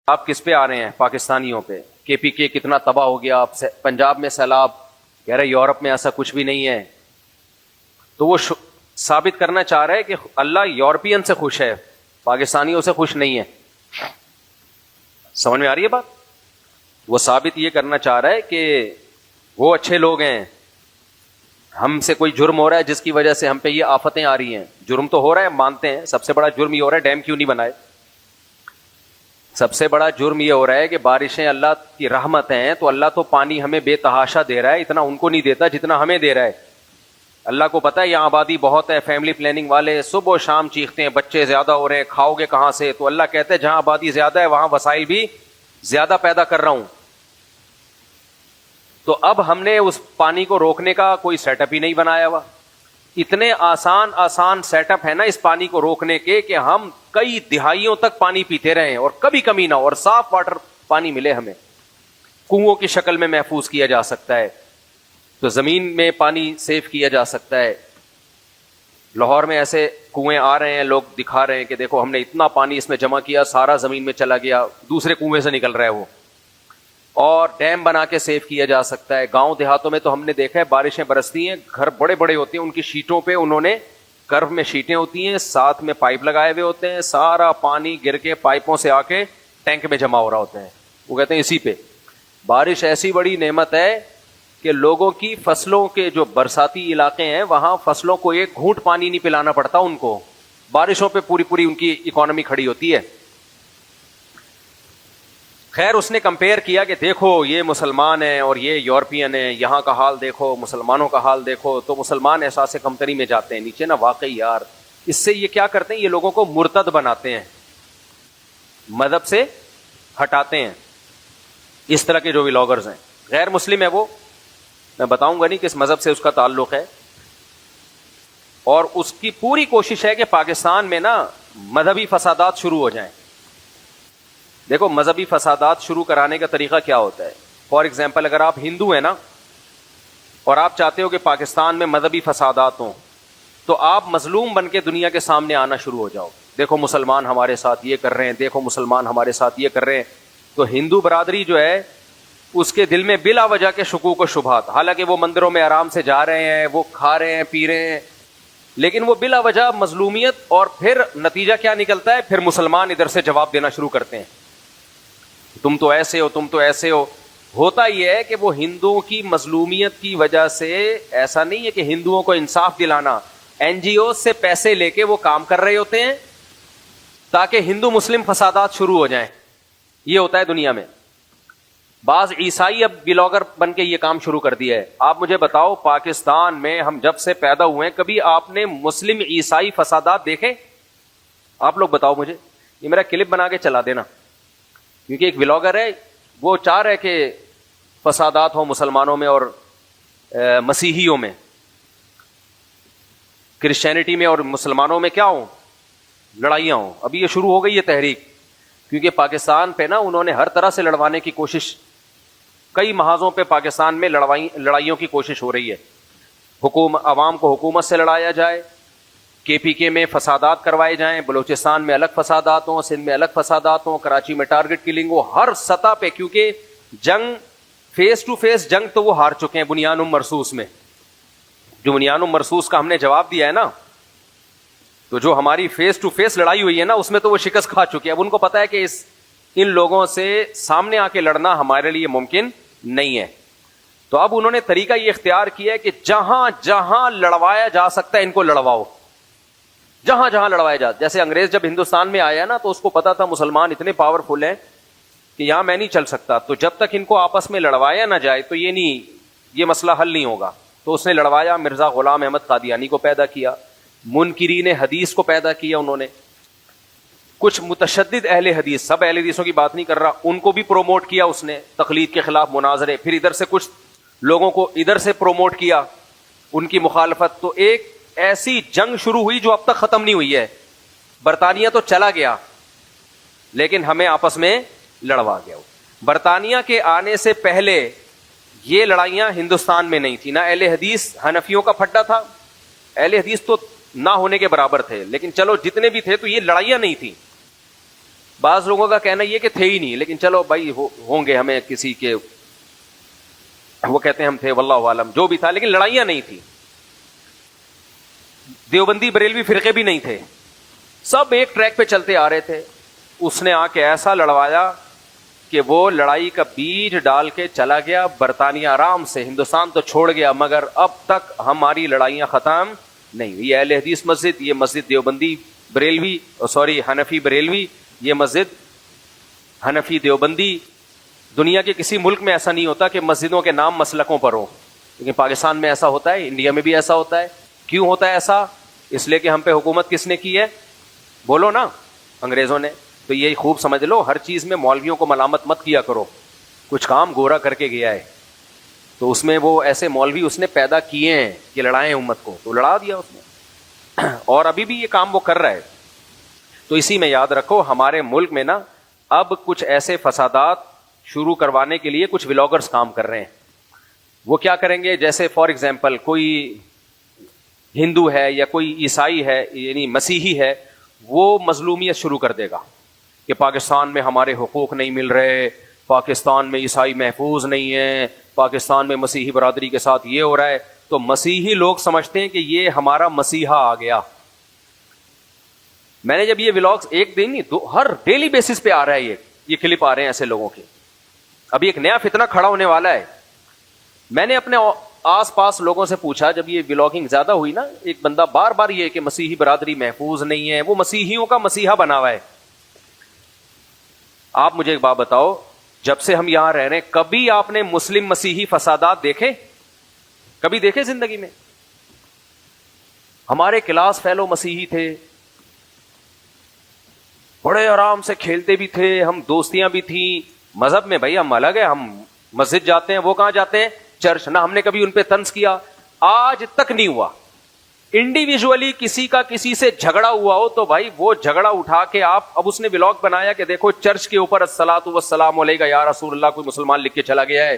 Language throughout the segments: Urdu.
آپ کس پہ آ رہے ہیں؟ پاکستانیوں پہ. کے پی کے کتنا تباہ ہو گیا. پنجاب میں سیلاب. کہہ رہے یورپ میں ایسا کچھ بھی نہیں ہے. تو وہ ثابت کرنا چاہ رہا ہے کہ اللہ یورپین سے خوش ہے, پاکستانیوں سے خوش نہیں ہے. سمجھ میں آ رہی ہے بات؟ وہ ثابت یہ کرنا چاہ رہا ہے کہ وہ اچھے لوگ ہیں, ہم سے کوئی جرم ہو رہا ہے جس کی وجہ سے ہم پہ یہ آفتیں آ رہی ہیں. جرم تو ہو رہا ہے, مانتے ہیں. سب سے بڑا جرم یہ ہو رہا ہے ڈیم کیوں نہیں بنائے. سب سے بڑا جرم یہ ہو رہا ہے کہ بارشیں اللہ کی رحمت ہیں, تو اللہ تو پانی ہمیں بے تحاشا دے رہا ہے, اتنا ان کو نہیں دیتا جتنا ہمیں دے رہا ہے. اللہ کو پتا ہے یہاں آبادی بہت ہے, فیملی پلاننگ والے صبح و شام چیختے ہیں بچے زیادہ ہو رہے ہیں, کھاؤ گے کہاں سے. تو اللہ کہتے ہیں جہاں آبادی زیادہ ہے وہاں وسائل بھی زیادہ پیدا کر رہا ہوں. تو اب ہم نے اس پانی کو روکنے کا کوئی سیٹ اپ ہی نہیں بنایا ہوا. اتنے آسان سیٹ اپ ہے نا اس پانی کو روکنے کے کہ ہم کئی دہائیوں تک پانی پیتے رہیں اور کبھی کمی نہ ہو, اور صاف واٹر پانی ملے ہمیں. کنووں کی شکل میں محفوظ کیا جا سکتا ہے, تو زمین میں پانی سیو کیا جا سکتا ہے. لاہور میں ایسے کنویں آ رہے ہیں, لوگ دکھا رہے ہیں کہ دیکھو ہم نے اتنا پانی اس میں جمع کیا, سارا زمین میں چلا گیا, دوسرے کنویں سے نکل رہا ہے وہ. اور ڈیم بنا کے سیو کیا جا سکتا ہے. گاؤں دیہاتوں میں تو ہم نے دیکھا ہے بارشیں برستی ہیں, گھر بڑے بڑے ہوتے ہیں, ان کی شیٹوں پہ انہوں نے کرو میں شیٹیں ہوتی ہیں, ساتھ میں پائپ لگائے ہوئے ہوتے ہیں, سارا پانی گر کے پائپوں سے آ کے ٹینک میں جمع ہو رہا ہوتا ہے. وہ کہتے ہیں اسی پہ. بارش ایسی بڑی نعمت ہے کہ لوگوں کی فصلوں کے جو برساتی علاقے ہیں وہاں فصلوں کو ایک گھونٹ پانی نہیں پلانا پڑتا ان کو, بارشوں پہ پوری ان کی اکانومی کھڑی ہوتی ہے. خیر اس نے کمپیئر کیا کہ دیکھو یہ مسلمان ہیں اور یہ یورپین ہیں, یہاں کا حال دیکھو, مسلمانوں کا حال دیکھو. تو مسلمان احساس کمتری میں جاتے ہیں نیچے نا. واقعی یار اس سے یہ کیا کرتے ہیں, یہ لوگوں کو مرتد بناتے ہیں, مذہب سے ہٹاتے ہیں. اس طرح کے جو ولاگرز ہیں, غیر مسلم ہے وہ, میں بتاؤں گا نہیں کس مذہب سے اس کا تعلق ہے. اور اس کی پوری کوشش ہے کہ پاکستان میں نا مذہبی فسادات شروع ہو جائیں. دیکھو مذہبی فسادات شروع کرانے کا طریقہ کیا ہوتا ہے. فار ایگزامپل اگر آپ ہندو ہیں نا اور آپ چاہتے ہو کہ پاکستان میں مذہبی فسادات ہوں, تو آپ مظلوم بن کے دنیا کے سامنے آنا شروع ہو جاؤ. دیکھو مسلمان ہمارے ساتھ یہ کر رہے ہیں, دیکھو مسلمان ہمارے ساتھ یہ کر رہے ہیں. تو ہندو برادری جو ہے اس کے دل میں بلا وجہ کے شکوک و شبہات, حالانکہ وہ مندروں میں آرام سے جا رہے ہیں, وہ کھا رہے ہیں پی رہے ہیں, لیکن وہ بلا وجہ مظلومیت. اور پھر نتیجہ کیا نکلتا ہے, پھر مسلمان ادھر سے جواب دینا شروع کرتے ہیں, تم تو ایسے ہو, تم تو ایسے ہو. ہوتا یہ ہے کہ وہ ہندوؤں کی مظلومیت کی وجہ سے, ایسا نہیں ہے کہ ہندوؤں کو انصاف دلانا, این جی او سے پیسے لے کے وہ کام کر رہے ہوتے ہیں تاکہ ہندو مسلم فسادات شروع ہو جائیں. یہ ہوتا ہے دنیا میں. بعض عیسائی اب بلاگر بن کے یہ کام شروع کر دیا ہے. آپ مجھے بتاؤ پاکستان میں ہم جب سے پیدا ہوئے ہیں کبھی آپ نے مسلم عیسائی فسادات دیکھے؟ آپ لوگ بتاؤ مجھے. یہ میرا کلپ بنا کے چلا دینا, کیونکہ ایک بلاگر ہے وہ چاہ رہے کہ فسادات ہوں مسلمانوں میں اور مسیحیوں میں, کرسچینٹی میں اور مسلمانوں میں کیا ہوں, لڑائیاں ہوں. ابھی یہ شروع ہو گئی یہ تحریک, کیونکہ پاکستان پہ نا انہوں نے ہر طرح سے لڑوانے کی کوشش, کئی محاذوں پہ پاکستان میں لڑائیوں کی کوشش ہو رہی ہے. عوام کو حکومت سے لڑایا جائے, کے پی کے میں فسادات کروائے جائیں, بلوچستان میں الگ فسادات ہوں, سندھ میں الگ فسادات ہوں, کراچی میں ٹارگٹ کلنگ ہو, ہر سطح پہ. کیونکہ جنگ فیس ٹو فیس جنگ تو وہ ہار چکے ہیں بنیان مرصوص میں. جو بنیان مرصوص کا ہم نے جواب دیا ہے نا, تو جو ہماری فیس ٹو فیس لڑائی ہوئی ہے نا اس میں تو وہ شکست کھا چکے ہیں. اب ان کو پتا ہے کہ ان لوگوں سے سامنے آ کے لڑنا ہمارے لیے ممکن نہیں ہے. تو اب انہوں نے طریقہ یہ اختیار کیا ہے کہ جہاں جہاں لڑوایا جا سکتا ہے ان کو لڑواؤ, جہاں جہاں لڑوایا جاتا. جیسے انگریز جب ہندوستان میں آیا نا تو اس کو پتا تھا مسلمان اتنے پاورفل ہیں کہ یہاں میں نہیں چل سکتا, تو جب تک ان کو آپس میں لڑوایا نہ جائے تو یہ مسئلہ حل نہیں ہوگا. تو اس نے لڑوایا, مرزا غلام احمد قادیانی کو پیدا کیا, منکرین حدیث کو پیدا کیا انہوں نے, کچھ متشدد اہل حدیث, سب اہل حدیثوں کی بات نہیں کر رہا, ان کو بھی پروموٹ کیا اس نے, تقلید کے خلاف مناظرے. پھر ادھر سے کچھ لوگوں کو ادھر سے پروموٹ کیا ان کی مخالفت. تو ایک ایسی جنگ شروع ہوئی جو اب تک ختم نہیں ہوئی ہے. برطانیہ تو چلا گیا لیکن ہمیں آپس میں لڑوا گیا. برطانیہ کے آنے سے پہلے یہ لڑائیاں ہندوستان میں نہیں تھی, نہ اہل حدیث حنفیوں کا پھڈا تھا, اہل حدیث تو نہ ہونے کے برابر تھے, لیکن چلو جتنے بھی تھے تو یہ لڑائیاں نہیں تھی. بعض لوگوں کا کہنا یہ کہ تھے ہی نہیں, لیکن چلو بھائی ہوں گے, ہمیں کسی کے, وہ کہتے ہیں ہم تھے, واللہ عالم, جو بھی تھا, لیکن لڑائیاں نہیں تھی. دیوبندی بریلوی فرقے بھی نہیں تھے, سب ایک ٹریک پہ چلتے آ رہے تھے. اس نے آ کے ایسا لڑوایا کہ وہ لڑائی کا بیج ڈال کے چلا گیا. برطانیہ آرام سے ہندوستان تو چھوڑ گیا, مگر اب تک ہماری لڑائیاں ختم نہیں ہوئی. یہ اہل حدیث مسجد, یہ مسجد دیوبندی بریلوی, حنفی بریلوی, یہ مسجد حنفی دیوبندی. دنیا کے کسی ملک میں ایسا نہیں ہوتا کہ مسجدوں کے نام مسلکوں پر ہو, لیکن پاکستان میں ایسا ہوتا ہے, انڈیا میں بھی ایسا ہوتا ہے. کیوں ہوتا ہے ایسا؟ اس لیے کہ ہم پہ حکومت کس نے کی ہے؟ بولو نا, انگریزوں نے. تو یہ خوب سمجھ لو, ہر چیز میں مولویوں کو ملامت مت کیا کرو. کچھ کام گورا کر کے گیا ہے تو اس میں وہ ایسے مولوی اس نے پیدا کیے ہیں کہ لڑائیں امت کو, تو لڑا دیا اس نے, اور ابھی بھی یہ کام وہ کر رہا ہے. تو اسی میں یاد رکھو, ہمارے ملک میں نا اب کچھ ایسے فسادات شروع کروانے کے لیے کچھ ولاگرز کام کر رہے ہیں. وہ کیا کریں گے, جیسے فار ایگزامپل کوئی ہندو ہے یا کوئی عیسائی ہے, یعنی مسیحی ہے, وہ مظلومیت شروع کر دے گا کہ پاکستان میں ہمارے حقوق نہیں مل رہے, پاکستان میں عیسائی محفوظ نہیں ہیں, پاکستان میں مسیحی برادری کے ساتھ یہ ہو رہا ہے. تو مسیحی لوگ سمجھتے ہیں کہ یہ ہمارا مسیحا آ گیا. میں نے جب یہ ولاگز ایک دن نہیں, ہر ڈیلی بیسس پہ آ رہا ہے, یہ کلپ آ رہے ہیں ایسے لوگوں کے. ابھی ایک نیا فتنہ کھڑا ہونے والا ہے. میں نے اپنے آس پاس لوگوں سے پوچھا, جب یہ ولاگنگ زیادہ ہوئی نا, ایک بندہ بار بار یہ کہ مسیحی برادری محفوظ نہیں ہے, وہ مسیحیوں کا مسیحا بنا ہوا ہے. آپ مجھے ایک بات بتاؤ, جب سے ہم یہاں رہ رہے ہیں کبھی آپ نے مسلم مسیحی فسادات دیکھے؟ کبھی دیکھے زندگی میں؟ ہمارے کلاس فیلو مسیحی تھے, بڑے آرام سے کھیلتے بھی تھے, ہم دوستیاں بھی تھیں. مذہب میں بھائی ہم الگ ہیں, ہم مسجد جاتے ہیں, وہ کہاں جاتے ہیں؟ چرچ. نہ ہم نے کبھی ان پہ طنز کیا, آج تک نہیں ہوا. انڈیویجولی کسی کا کسی سے جھگڑا ہوا ہو تو بھائی وہ جھگڑا اٹھا کے آپ, اب اس نے ولاگ بنایا کہ دیکھو چرچ کے اوپر الصلاۃ والسلام علیک یا رسول اللہ کوئی مسلمان لکھ کے چلا گیا ہے,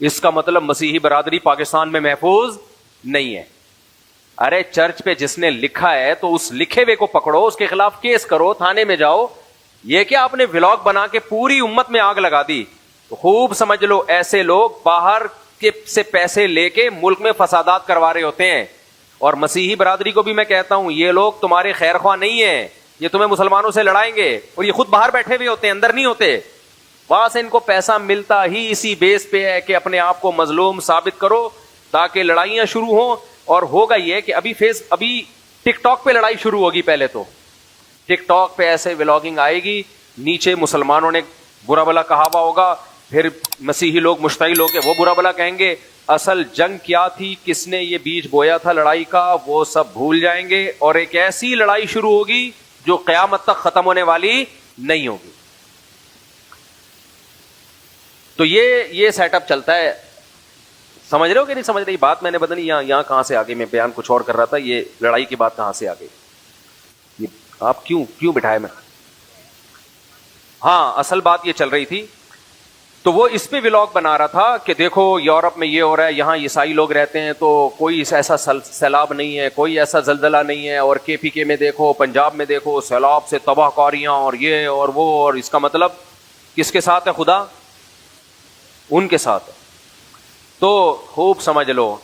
اس کا مطلب مسیحی برادری پاکستان میں محفوظ نہیں ہے. ارے چرچ پہ جس نے لکھا ہے تو اس لکھے ہوئے کو پکڑو, اس کے خلاف کیس کرو, تھانے میں جاؤ. یہ کیا آپ نے ولاگ بنا کے پوری امت میں آگ لگا دی؟ تو خوب سمجھ لو, ایسے لوگ باہر کے سے پیسے لے کے ملک میں فسادات کروا رہے ہوتے ہیں. اور مسیحی برادری کو بھی میں کہتا ہوں, یہ لوگ تمہارے خیر خواہ نہیں ہیں, یہ تمہیں مسلمانوں سے لڑائیں گے, اور یہ خود باہر بیٹھے ہوئے ہوتے ہیں, اندر نہیں ہوتے. وہاں سے ان کو پیسہ ملتا ہی اسی بیس پہ ہے کہ اپنے آپ کو مظلوم ثابت کرو تاکہ لڑائیاں شروع ہوں. اور ہوگا یہ کہ ابھی ٹک ٹاک پہ لڑائی شروع ہوگی. پہلے تو ٹک ٹاک پہ ایسے ولاگنگ آئے گی, نیچے مسلمانوں نے برا بلا کہا ہوا ہوگا, پھر مسیحی لوگ مشتعل ہو کے وہ برا بلا کہیں گے. اصل جنگ کیا تھی, کس نے یہ بیج بویا تھا لڑائی کا, وہ سب بھول جائیں گے, اور ایک ایسی لڑائی شروع ہوگی جو قیامت تک ختم ہونے والی نہیں ہوگی. تو یہ سیٹ اپ چلتا ہے. سمجھ رہے ہو کہ نہیں سمجھ رہی بات؟ میں نے بدلی یہاں کہاں سے آگے, میں بیان کچھ اور کر رہا تھا, یہ لڑائی کی بات کہاں سے آ گئی, یہ آپ کیوں بٹھائے میں؟ ہاں, اصل بات یہ چل رہی تھی. تو وہ اس پہ ولاگ بنا رہا تھا کہ دیکھو یورپ میں یہ ہو رہا ہے, یہاں عیسائی لوگ رہتے ہیں تو کوئی ایسا سیلاب نہیں ہے, کوئی ایسا زلزلہ نہیں ہے, اور KPK میں دیکھو, پنجاب میں دیکھو, سیلاب سے تباہ کاریاں اور یہ اور وہ, اور اس کا مطلب کس کے ساتھ ہے؟ خدا ان کے ساتھ ہے. تو خوب سمجھ لو,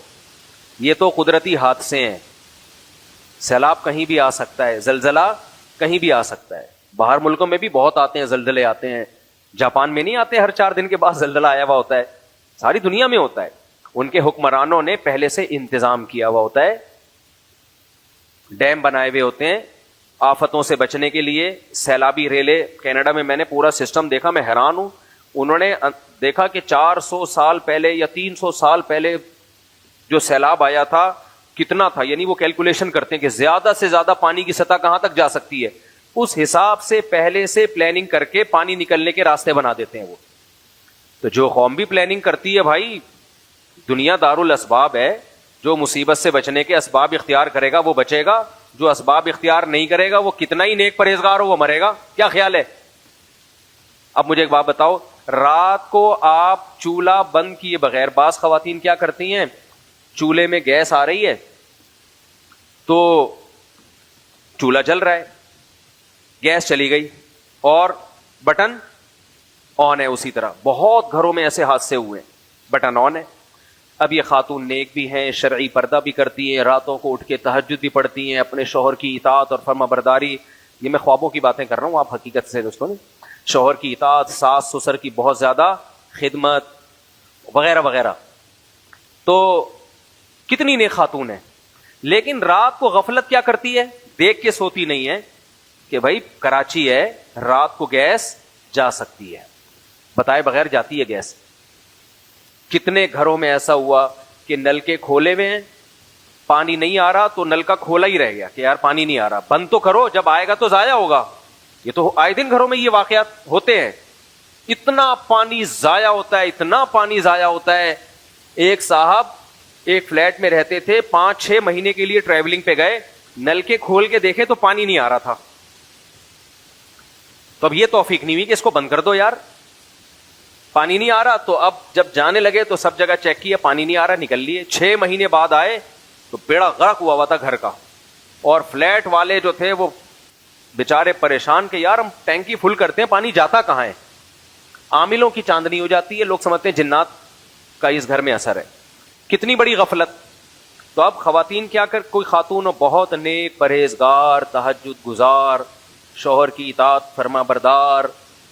یہ تو قدرتی حادثے ہیں. سیلاب کہیں بھی آ سکتا ہے, زلزلہ کہیں بھی آ سکتا ہے. باہر ملکوں میں بھی بہت آتے ہیں, زلزلے آتے ہیں. جاپان میں نہیں آتے ہر 4 دن کے بعد زلزلہ آیا ہوا ہوتا ہے, ساری دنیا میں ہوتا ہے. ان کے حکمرانوں نے پہلے سے انتظام کیا ہوا ہوتا ہے, ڈیم بنائے ہوئے ہوتے ہیں آفتوں سے بچنے کے لیے. سیلابی ریلے کینیڈا میں میں نے پورا سسٹم دیکھا, میں حیران ہوں. انہوں نے دیکھا کہ 400 سال پہلے یا 300 سال پہلے جو سیلاب آیا تھا کتنا تھا, یعنی وہ کیلکولیشن کرتے ہیں کہ زیادہ سے زیادہ پانی کی سطح کہاں تک جا سکتی ہے, اس حساب سے پہلے سے پلاننگ کر کے پانی نکلنے کے راستے بنا دیتے ہیں وہ. تو جو قوم بھی پلاننگ کرتی ہے بھائی, دنیا دارالاسباب ہے, جو مصیبت سے بچنے کے اسباب اختیار کرے گا وہ بچے گا, جو اسباب اختیار نہیں کرے گا وہ کتنا ہی نیک پرہیزگار ہو وہ مرے گا. کیا خیال ہے؟ اب مجھے ایک بات بتاؤ, رات کو آپ چولہا بند کیے بغیر, بعض خواتین کیا کرتی ہیں, چولہے میں گیس آ رہی ہے تو چولہا جل رہا ہے, گیس چلی گئی اور بٹن آن ہے. اسی طرح بہت گھروں میں ایسے حادثے ہوئے, بٹن آن ہے. اب یہ خاتون نیک بھی ہیں, شرعی پردہ بھی کرتی ہیں, راتوں کو اٹھ کے تہجد بھی پڑھتی ہیں, اپنے شوہر کی اطاعت اور فرما برداری, یہ میں خوابوں کی باتیں کر رہا ہوں, آپ حقیقت سے دوستوں, شوہر کی اطاعت, ساس سسر کی بہت زیادہ خدمت وغیرہ وغیرہ. تو کتنی نیک خاتون ہے, لیکن رات کو غفلت کیا کرتی ہے, دیکھ کے سوتی نہیں ہے کہ بھائی کراچی ہے, رات کو گیس جا سکتی ہے, بتائے بغیر جاتی ہے گیس. کتنے گھروں میں ایسا ہوا کہ نل کے کھولے ہوئے ہیں, پانی نہیں آ رہا تو نل کا کھولا ہی رہ گیا کہ یار پانی نہیں آ رہا, بند تو کرو, جب آئے گا تو ضائع ہوگا. یہ تو آئے دن گھروں میں یہ واقعات ہوتے ہیں. اتنا پانی ضائع ہوتا ہے, اتنا پانی ضائع ہوتا ہے. ایک صاحب ایک فلیٹ میں رہتے تھے, 5-6 مہینے کے لیے ٹریولنگ پہ گئے, نل کے کھول کے دیکھے تو پانی نہیں آ رہا تھا. تو اب یہ توفیق نہیں ہوئی کہ اس کو بند کر دو یار, پانی نہیں آ رہا. تو اب جب جانے لگے تو سب جگہ چیک کیا, پانی نہیں آ رہا, نکل لیے. 6 مہینے بعد آئے تو بیڑا غرق ہوا تھا گھر کا, اور فلیٹ والے جو تھے وہ بیچارے پریشان کہ یار ہم ٹینکی فل کرتے ہیں, پانی جاتا کہاں ہے. عاملوں کی چاندنی ہو جاتی ہے, لوگ سمجھتے ہیں جنات کا اس گھر میں اثر ہے. کتنی بڑی غفلت. تو اب خواتین کیا کر, کوئی خاتون ہو بہت نیک, پرہیزگار, تہجد گزار, شوہر کی اطاعت فرما بردار,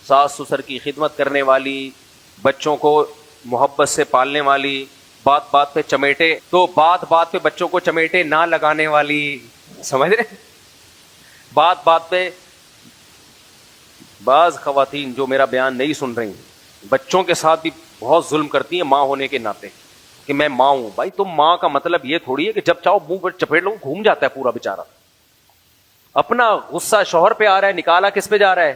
ساس سسر کی خدمت کرنے والی, بچوں کو محبت سے پالنے والی, بات بات پہ چمیٹے, تو بات بات پہ بچوں کو چمیٹے نہ لگانے والی, سمجھ رہے. بات بات پہ بعض خواتین جو میرا بیان نہیں سن رہی, بچوں کے ساتھ بھی بہت ظلم کرتی ہیں ماں ہونے کے ناطے, کہ میں ماں ہوں. بھائی تم ماں کا مطلب یہ تھوڑی ہے کہ جب چاہو منہ پر چپیٹ لو, گھوم جاتا ہے پورا بیچارہ. اپنا غصہ شوہر پہ آ رہا ہے, نکالا کس پہ جا رہا ہے,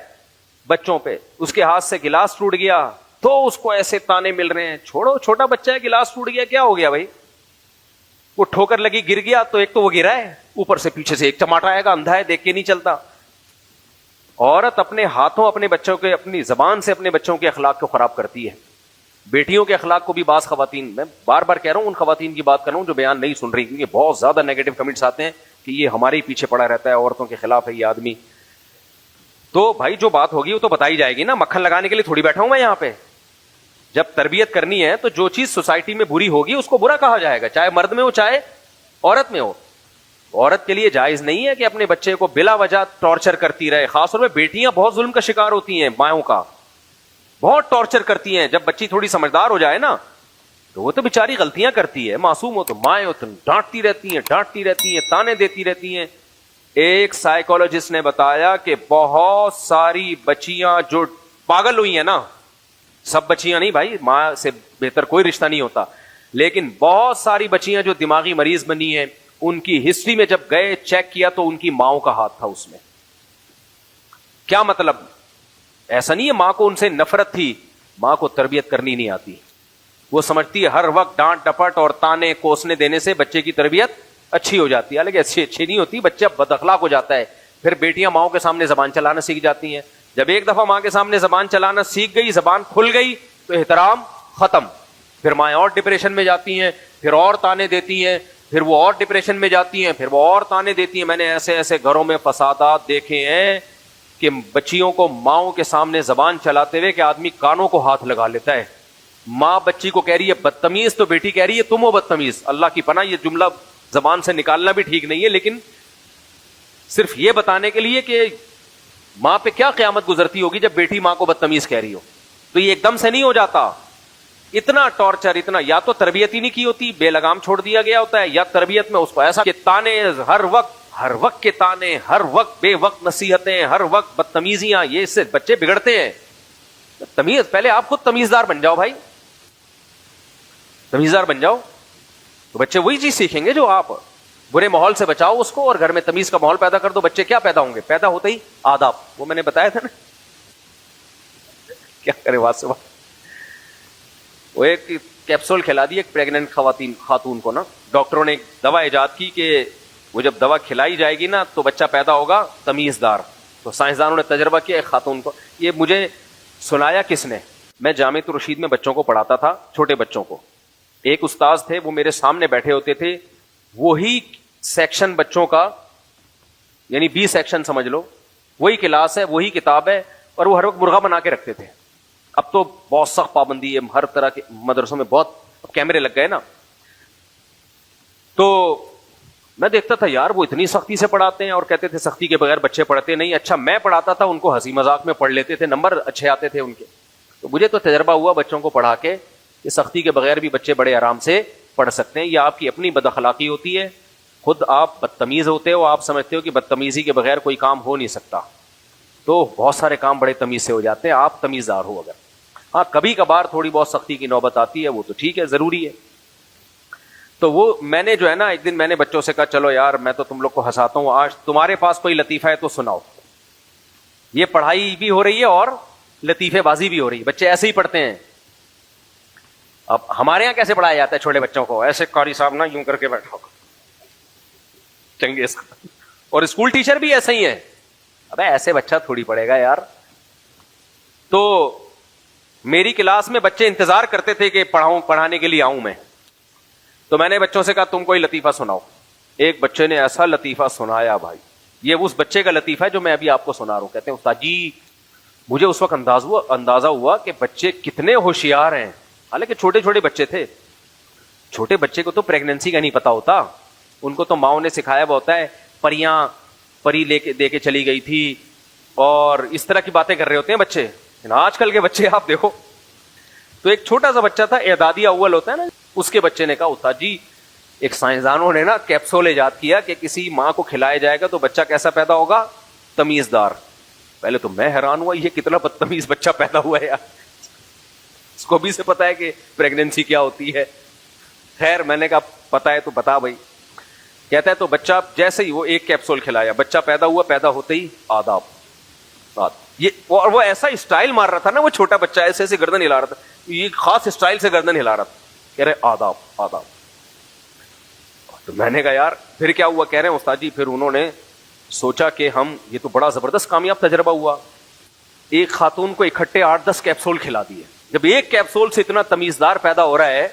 بچوں پہ. اس کے ہاتھ سے گلاس ٹوٹ گیا تو اس کو ایسے تانے مل رہے ہیں, چھوڑو چھوٹا بچہ ہے, گلاس ٹوٹ گیا کیا ہو گیا بھائی, وہ ٹھوکر لگی گر گیا تو ایک تو وہ گرا ہے, اوپر سے پیچھے سے ایک چماٹا آئے گا, اندھا ہے دیکھ کے نہیں چلتا. عورت اپنے ہاتھوں اپنے بچوں کے, اپنی زبان سے اپنے بچوں کے اخلاق کو خراب کرتی ہے. بیٹیوں کے اخلاق کو بھی بعض خواتین, میں بار بار کہہ رہا ہوں ان خواتین کی بات کر رہا ہوں جو بیان نہیں سن رہی, کیونکہ بہت زیادہ نیگیٹو کمنٹس آتے ہیں کہ یہ ہمارے ہی پیچھے پڑا رہتا ہے, عورتوں کے خلاف ہے یہ آدمی. تو بھائی جو بات ہوگی وہ تو بتائی جائے گی نا, مکھن لگانے کے لیے تھوڑی بیٹھا ہوں میں یہاں پہ. جب تربیت کرنی ہے تو جو چیز سوسائٹی میں بری ہوگی اس کو برا کہا جائے گا, چاہے مرد میں ہو چاہے عورت میں ہو. عورت کے لیے جائز نہیں ہے کہ اپنے بچے کو بلا وجہ ٹارچر کرتی رہے. خاص طور پہ بیٹیاں بہت ظلم کا شکار ہوتی ہیں, ماؤں کا بہت ٹارچر کرتی ہیں. جب بچی تھوڑی سمجھدار ہو جائے نا تو وہ تو بیچاری غلطیاں کرتی ہے, معصوم ہو تو مائیں ہو تو ڈانٹتی رہتی ہیں, تانے دیتی رہتی ہیں. ایک سائیکولوجسٹ نے بتایا کہ بہت ساری بچیاں جو پاگل ہوئی ہیں نا, سب بچیاں نہیں بھائی, ماں سے بہتر کوئی رشتہ نہیں ہوتا, لیکن بہت ساری بچیاں جو دماغی مریض بنی ہیں, ان کی ہسٹری میں جب گئے چیک کیا تو ان کی ماؤں کا ہاتھ تھا اس میں. کیا مطلب؟ ایسا نہیں ہے ماں کو ان سے نفرت تھی, ماں کو تربیت کرنی نہیں آتی. وہ سمجھتی ہے ہر وقت ڈانٹ ڈپٹ اور تانے کوسنے دینے سے بچے کی تربیت اچھی ہو جاتی ہے, حالانکہ اچھی نہیں ہوتی, بچہ بد اخلاق ہو جاتا ہے. پھر بیٹیاں ماؤں کے سامنے زبان چلانا سیکھ جاتی ہیں. جب ایک دفعہ ماں کے سامنے زبان چلانا سیکھ گئی, زبان کھل گئی تو احترام ختم. پھر مائیں اور ڈپریشن میں جاتی ہیں, پھر اور تانے دیتی ہیں, پھر وہ اور ڈپریشن میں جاتی ہیں, پھر وہ اور تانے دیتی ہیں. میں نے ایسے ایسے گھروں میں فسادات دیکھے ہیں کہ بچیوں کو ماؤں کے سامنے زبان چلاتے ہوئے کہ آدمی کانوں کو ہاتھ لگا لیتا ہے. ماں بچی کو کہہ رہی ہے بدتمیز, تو بیٹی کہہ رہی ہے تم ہو بدتمیز. اللہ کی پناہ یہ جملہ زبان سے نکالنا بھی ٹھیک نہیں ہے, لیکن صرف یہ بتانے کے لیے کہ ماں پہ کیا قیامت گزرتی ہوگی جب بیٹی ماں کو بدتمیز کہہ رہی ہو. تو یہ ایک دم سے نہیں ہو جاتا. اتنا ٹارچر, اتنا, یا تو تربیت ہی نہیں کی ہوتی, بے لگام چھوڑ دیا گیا ہوتا ہے, یا تربیت میں اس کو ایسا کہ تانے ہر وقت کے تانے, ہر وقت بے وقت نصیحتیں, ہر وقت بدتمیزیاں, یہ اس سے بچے بگڑتے ہیں. تمیز, پہلے آپ خود تمیزدار بن جاؤ بھائی, تمیزدار بن جاؤ تو بچے وہی چیز سیکھیں گے جو آپ. برے ماحول سے بچاؤ اس کو, اور گھر میں تمیز کا ماحول پیدا کر دو, بچے کیا پیدا ہوں گے, پیدا ہوتے ہی آداب. وہ میں نے بتایا تھا نا, کیا کرے بات سے بات. وہ ایک کیپسول کھلا دی ایک پریگننٹ خاتون کو نا, ڈاکٹروں نے ایک دوا ایجاد کی کہ وہ جب دوا کھلائی جائے گی نا تو بچہ پیدا ہوگا تمیزدار. تو سائنسدانوں نے تجربہ کیا ایک خاتون کو. یہ مجھے سنایا کس نے, میں جامعۃ الرشید میں بچوں کو پڑھاتا تھا, چھوٹے بچوں کو. ایک استاذ تھے, وہ میرے سامنے بیٹھے ہوتے تھے, وہی سیکشن بچوں کا, یعنی 20 سیکشن سمجھ لو, وہی کلاس ہے, وہی کتاب ہے, اور وہ ہر وقت مرغا بنا کے رکھتے تھے. اب تو بہت سخت پابندی ہے ہر طرح کے مدرسوں میں, بہت کیمرے لگ گئے نا. تو میں دیکھتا تھا یار وہ اتنی سختی سے پڑھاتے ہیں اور کہتے تھے سختی کے بغیر بچے پڑھتے نہیں. اچھا میں پڑھاتا تھا, ان کو ہنسی مذاق میں پڑھ لیتے تھے, نمبر اچھے آتے تھے ان کے. تو مجھے تو تجربہ ہوا بچوں کو پڑھا کے کہ سختی کے بغیر بھی بچے بڑے آرام سے پڑھ سکتے ہیں. یہ آپ کی اپنی بد اخلاقی ہوتی ہے, خود آپ بدتمیز ہوتے ہو, آپ سمجھتے ہو کہ بدتمیزی کے بغیر کوئی کام ہو نہیں سکتا, تو بہت سارے کام بڑے تمیز سے ہو جاتے ہیں, آپ تمیزدار ہو اگر. ہاں کبھی کبھار تھوڑی بہت سختی کی نوبت آتی ہے, وہ تو ٹھیک ہے, ضروری ہے. تو وہ میں نے جو ہے نا, ایک دن میں نے بچوں سے کہا چلو یار میں تو تم لوگ کو ہنساتا ہوں, آج تمہارے پاس کوئی لطیفہ ہے تو سناؤ. یہ پڑھائی بھی ہو رہی ہے اور لطیفے بازی بھی ہو رہی ہے, بچے ایسے ہی پڑھتے ہیں. اب ہمارے یہاں کیسے پڑھایا جاتا ہے چھوٹے بچوں کو, ایسے قاری صاحب نا یوں کر کے بیٹھا چنگیز, اور اسکول ٹیچر بھی ایسے ہی ہیں. ابے ایسے بچہ تھوڑی پڑھے گا یار. تو میری کلاس میں بچے انتظار کرتے تھے کہ پڑھانے کے لیے آؤں میں. تو میں نے بچوں سے کہا تم کوئی لطیفہ سناؤ. ایک بچے نے ایسا لطیفہ سنایا بھائی, یہ اس بچے کا لطیفہ ہے جو میں ابھی آپ کو سنا رہا ہوں. کہتے ہیں استاد جی مجھے اس وقت اندازہ ہوا کہ بچے کتنے ہوشیار ہیں. حالانکہ چھوٹے چھوٹے بچے تھے. چھوٹے بچے کو تو پریگننسی کا نہیں پتا ہوتا, ان کو تو ماؤں نے سکھایا ہوا ہوتا ہے پری دے کے چلی گئی تھی اور اس طرح کی باتیں کر رہے ہوتے ہیں بچے. آج کل کے بچے آپ دیکھو. تو ایک چھوٹا سا بچہ تھا, اعدادی اول ہوتا ہے نا, اس کے بچے نے کہا استاد جی ایک سائنسدانوں نے نا کیپسول ایجاد کیا کہ کسی ماں کو کھلایا جائے گا تو بچہ کیسا پیدا ہوگا, تمیزدار. پہلے تو میں حیران ہوا یہ کتنا بدتمیز بچہ پیدا ہوا ہے یار, اس کو بھی سے پتا ہے کہ پریگننسی کیا ہوتی ہے. خیر میں نے کہا پتا ہے تو بتا بھائی. کہتا ہے تو بچہ جیسے ہی وہ ایک کیپسول کھلایا, بچہ پیدا ہوا, پیدا ہوتے ہی آداب. یہ اور وہ ایسا اسٹائل مار رہا تھا نا, وہ چھوٹا بچہ ایسے ایسے گردن ہلا رہا تھا, یہ خاص اسٹائل سے گردن ہلا رہا تھا, کہہ رہے آداب آداب. تو میں نے کہا یار پھر کیا ہوا, کہہ رہے ہیں استاد جی پھر انہوں نے سوچا کہ یہ تو بڑا زبردست کامیاب تجربہ ہوا. ایک خاتون کو اکٹھے 8-10 کیپسول کھلا دیے. جب ایک کیپسول سے اتنا تمیزدار پیدا ہو رہا ہے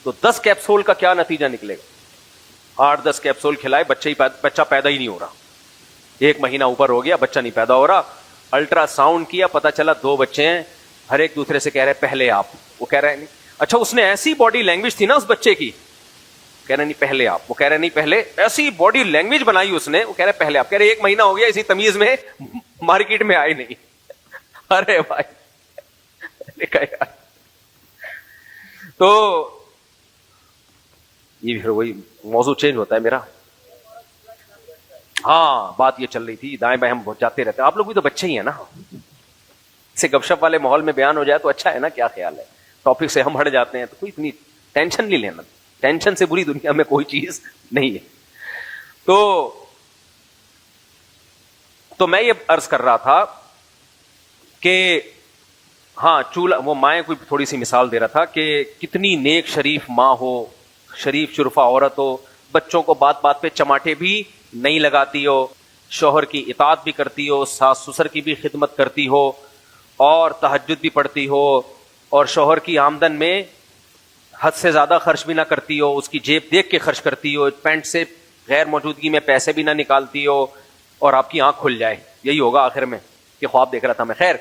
تو 10 کیپسول کا کیا نتیجہ نکلے گا. 8-10 کیپسول کھلائے, بچہ پیدا ہی نہیں ہو رہا. 1 مہینہ اوپر ہو گیا, بچہ نہیں پیدا ہو رہا. الٹرا ساؤنڈ کیا, پتا چلا 2 بچے ہیں, ہر ایک دوسرے سے کہہ رہے پہلے آپ. وہ کہہ رہے نہیں. اچھا اس نے ایسی باڈی لینگویج تھی نا اس بچے کی, کہہ رہے نہیں پہلے آپ. وہ کہہ رہے نہیں پہلے. ایسی باڈی لینگویج بنائی اس نے, وہ کہہ رہے پہلے آپ. کہہ رہے 1 مہینہ ہو گیا اسی تمیز میں مارکیٹ میں آئے نہیں. ارے بھائی تو یہ پھر وہی موضوع چینج ہوتا ہے میرا. ہاں بات یہ چل رہی تھی, دائیں بائیں ہم جاتے رہتے ہیں. آپ لوگ بھی تو بچے ہی ہیں نا, سے گپ شپ والے ماحول میں بیان ہو جائے تو اچھا ہے نا. کیا خیال ہے, ٹاپک سے ہم ہٹ جاتے ہیں تو کوئی اتنی ٹینشن نہیں لینا. ٹینشن سے بری دنیا میں کوئی چیز نہیں ہے. تو میں یہ عرض کر رہا تھا کہ ہاں چولہا, وہ مائیں کوئی تھوڑی سی مثال دے رہا تھا کہ کتنی نیک شریف ماں ہو, شریف شرفا عورت ہو, بچوں کو بات بات پہ چماٹے بھی نہیں لگاتی ہو, شوہر کی اطاعت بھی کرتی ہو, ساس سسر کی بھی خدمت کرتی ہو, اور تہجد بھی پڑھتی ہو, اور شوہر کی آمدن میں حد سے زیادہ خرچ بھی نہ کرتی ہو, اس کی جیب دیکھ کے خرچ کرتی ہو, پینٹ سے غیر موجودگی میں پیسے بھی نہ نکالتی ہو, اور آپ کی آنکھ کھل جائے. یہی ہوگا آخر میں کہ خواب دیکھ رہا تھا میں. خیر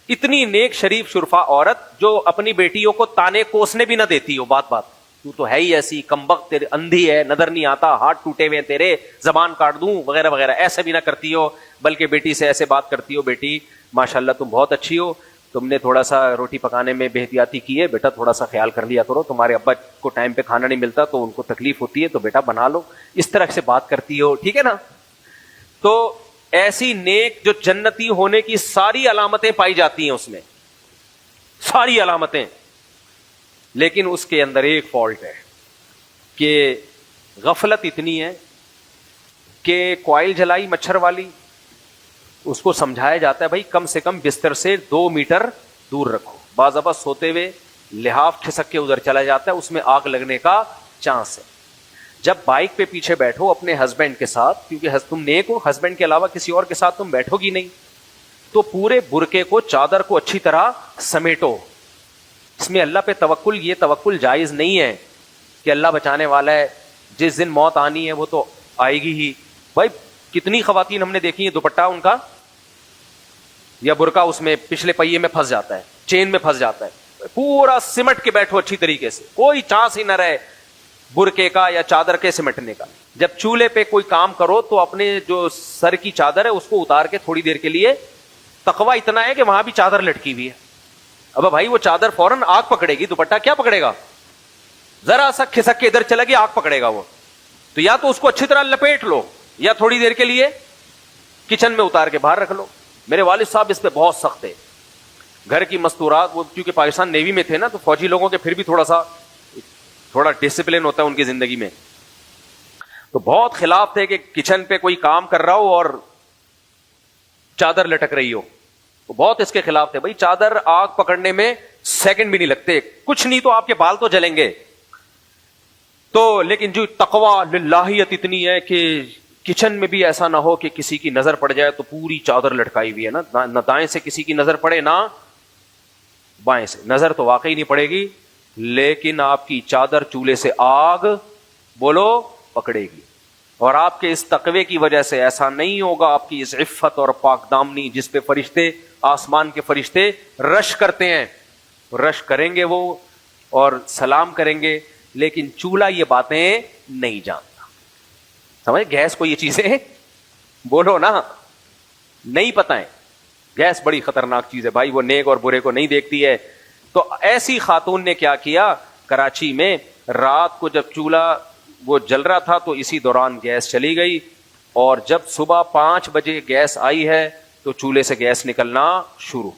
اتنی نیک شریف شرفا عورت جو اپنی بیٹیوں کو تانے کوسنے بھی نہ دیتی ہو, بات بات تو ہے ہی ایسی, کمبخت تیرے, اندھی ہے, نظر نہیں آتا, ہاتھ ٹوٹے ہوئے تیرے, زبان کاٹ دوں وغیرہ وغیرہ, ایسا بھی نہ کرتی ہو, بلکہ بیٹی سے ایسے بات کرتی ہو, بیٹی ماشاءاللہ تم بہت اچھی ہو, تم نے تھوڑا سا روٹی پکانے میں بے احتیاطی کی ہے, بیٹا تھوڑا سا خیال کر لیا کرو, تمہارے ابا کو ٹائم پہ کھانا نہیں ملتا تو ان کو تکلیف ہوتی ہے, تو بیٹا بنا لو, اس طرح سے بات کرتی ہو, ٹھیک ہے نا. تو ایسی نیک جو جنتی ہونے کی ساری علامتیں پائی جاتی ہیں اس میں, ساری علامتیں, لیکن اس کے اندر ایک فالٹ ہے کہ غفلت اتنی ہے کہ کوائل جلائی مچھر والی, اس کو سمجھایا جاتا ہے بھائی کم سے کم بستر سے 2 میٹر دور رکھو. بعض دفعہ سوتے ہوئے لحاف کھسک کے ادھر چلا جاتا ہے, اس میں آگ لگنے کا چانس ہے. جب بائک پہ پیچھے بیٹھو اپنے ہسبینڈ کے ساتھ, کیونکہ تم نیک ہو, ہسبینڈ کے علاوہ کسی اور کے ساتھ تم بیٹھو گی نہیں, تو پورے برقعے کو, چادر کو اچھی طرح سمیٹو. اس میں اللہ پہ توکل, یہ توکل جائز نہیں ہے کہ اللہ بچانے والا ہے, جس دن موت آنی ہے وہ تو آئے گی ہی. بھائی کتنی خواتین ہم نے دیکھی ہیں دوپٹہ ان کا یا برقع اس میں پچھلے پہیے میں پھنس جاتا ہے, چین میں پھنس جاتا ہے, پورا سمٹ کے بیٹھو اچھی طریقے سے, کوئی چانس ہی نہ رہے برقعے کا یا چادر کے سمٹنے کا. جب چولہے پہ کوئی کام کرو تو اپنے جو سر کی چادر ہے اس کو اتار کے تھوڑی دیر کے لیے, تقوی اتنا ہے کہ وہاں بھی چادر لٹکی ہوئی ہے. اب بھائی وہ چادر فوراً آگ پکڑے گی, دوپٹہ کیا پکڑے گا, ذرا سا کھسک کے ادھر چلے گی آگ پکڑے گا وہ. تو یا تو اس کو اچھی طرح لپیٹ لو یا تھوڑی دیر کے لیے کچن میں اتار کے باہر رکھ لو. میرے والد صاحب اس پہ بہت سخت ہے. گھر کی مستورات, وہ کیونکہ پاکستان نیوی میں تھے نا, تو فوجی لوگوں کے پھر بھی تھوڑا ڈسپلن ہوتا ہے ان کی زندگی میں, تو بہت خلاف تھے کہ کچن پہ کوئی کام کر رہا ہو اور چادر لٹک رہی ہو, تو بہت اس کے خلاف تھے. بھائی چادر آگ پکڑنے میں سیکنڈ بھی نہیں لگتے, کچھ نہیں تو آپ کے بال تو جلیں گے. تو لیکن جو تقوی للہیت اتنی ہے کہ کچن میں بھی ایسا نہ ہو کہ کسی کی نظر پڑ جائے تو پوری چادر لٹکائی ہوئی ہے نا, نہ دائیں سے کسی کی نظر پڑے نہ بائیں سے. نظر تو واقعی نہیں پڑے گی, لیکن آپ کی چادر چولہے سے آگ بولو پکڑے گی. اور آپ کے اس تقوی کی وجہ سے ایسا نہیں ہوگا, آپ کی اس عفت اور پاک دامنی جس پہ فرشتے, آسمان کے فرشتے رش کرتے ہیں, رش کریں گے وہ اور سلام کریں گے, لیکن چولہا یہ باتیں نہیں جانتا. سمجھ, گیس کو یہ چیزیں بولو نا نہیں پتہ ہے. گیس بڑی خطرناک چیز ہے بھائی, وہ نیک اور برے کو نہیں دیکھتی ہے. تو ایسی خاتون نے کیا کیا, کراچی میں رات کو جب چولہا وہ جل رہا تھا تو اسی دوران گیس چلی گئی, اور جب صبح 5 بجے گیس آئی ہے تو چولہے سے گیس نکلنا شروع.